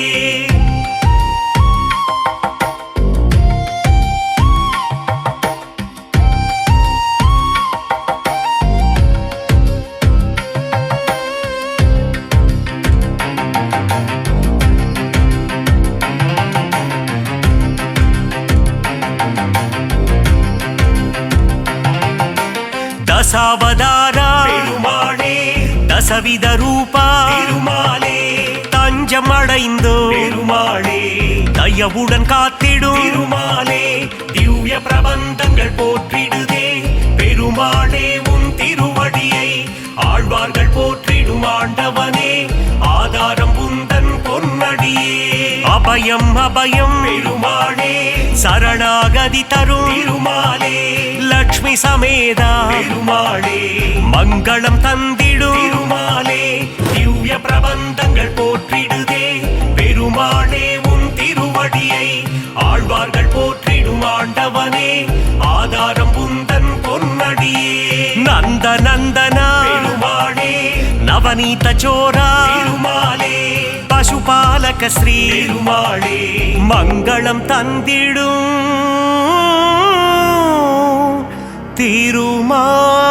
தசாவதாரா பெருமாளே, தசவித ரூபா பெருமாளே, தஞ்சம் அடைந்தோ பெருமாளே, தயவுடன் காத்திடும் பெருமாளே, திவ்ய பிரபந்தங்கள் போற்றிடுதே பெருமாளே, உன் திருவடியை ஆழ்வார்கள் போற்றிடும் ஆண்டவனே, ஆதாரம் உந்தன் பொன்னடியே. அபயம் அபயம் பெருமாளே, சரணாகதி தரும் பெருமாளே, லக்ஷ்மி சமேதா பெருமாளே, மங்களம் தந்திடும் பெருமாளே, திவ்ய பிரபந்தங்கள் போற்றிடுதே பெருமாளே, உன் திருவடியை ஆழ்வார்கள் போற்றிடும் ஆண்டவனே, ஆதாரம் உந்தன் பொன்னடியே. நந்த நந்தனா பெருமாளே, நவ நவநீத சோரா திருமாலே, பசுபாலக ஸ்ரீ திருமாலே, மங்களம் தந்திடும் திருமாலே.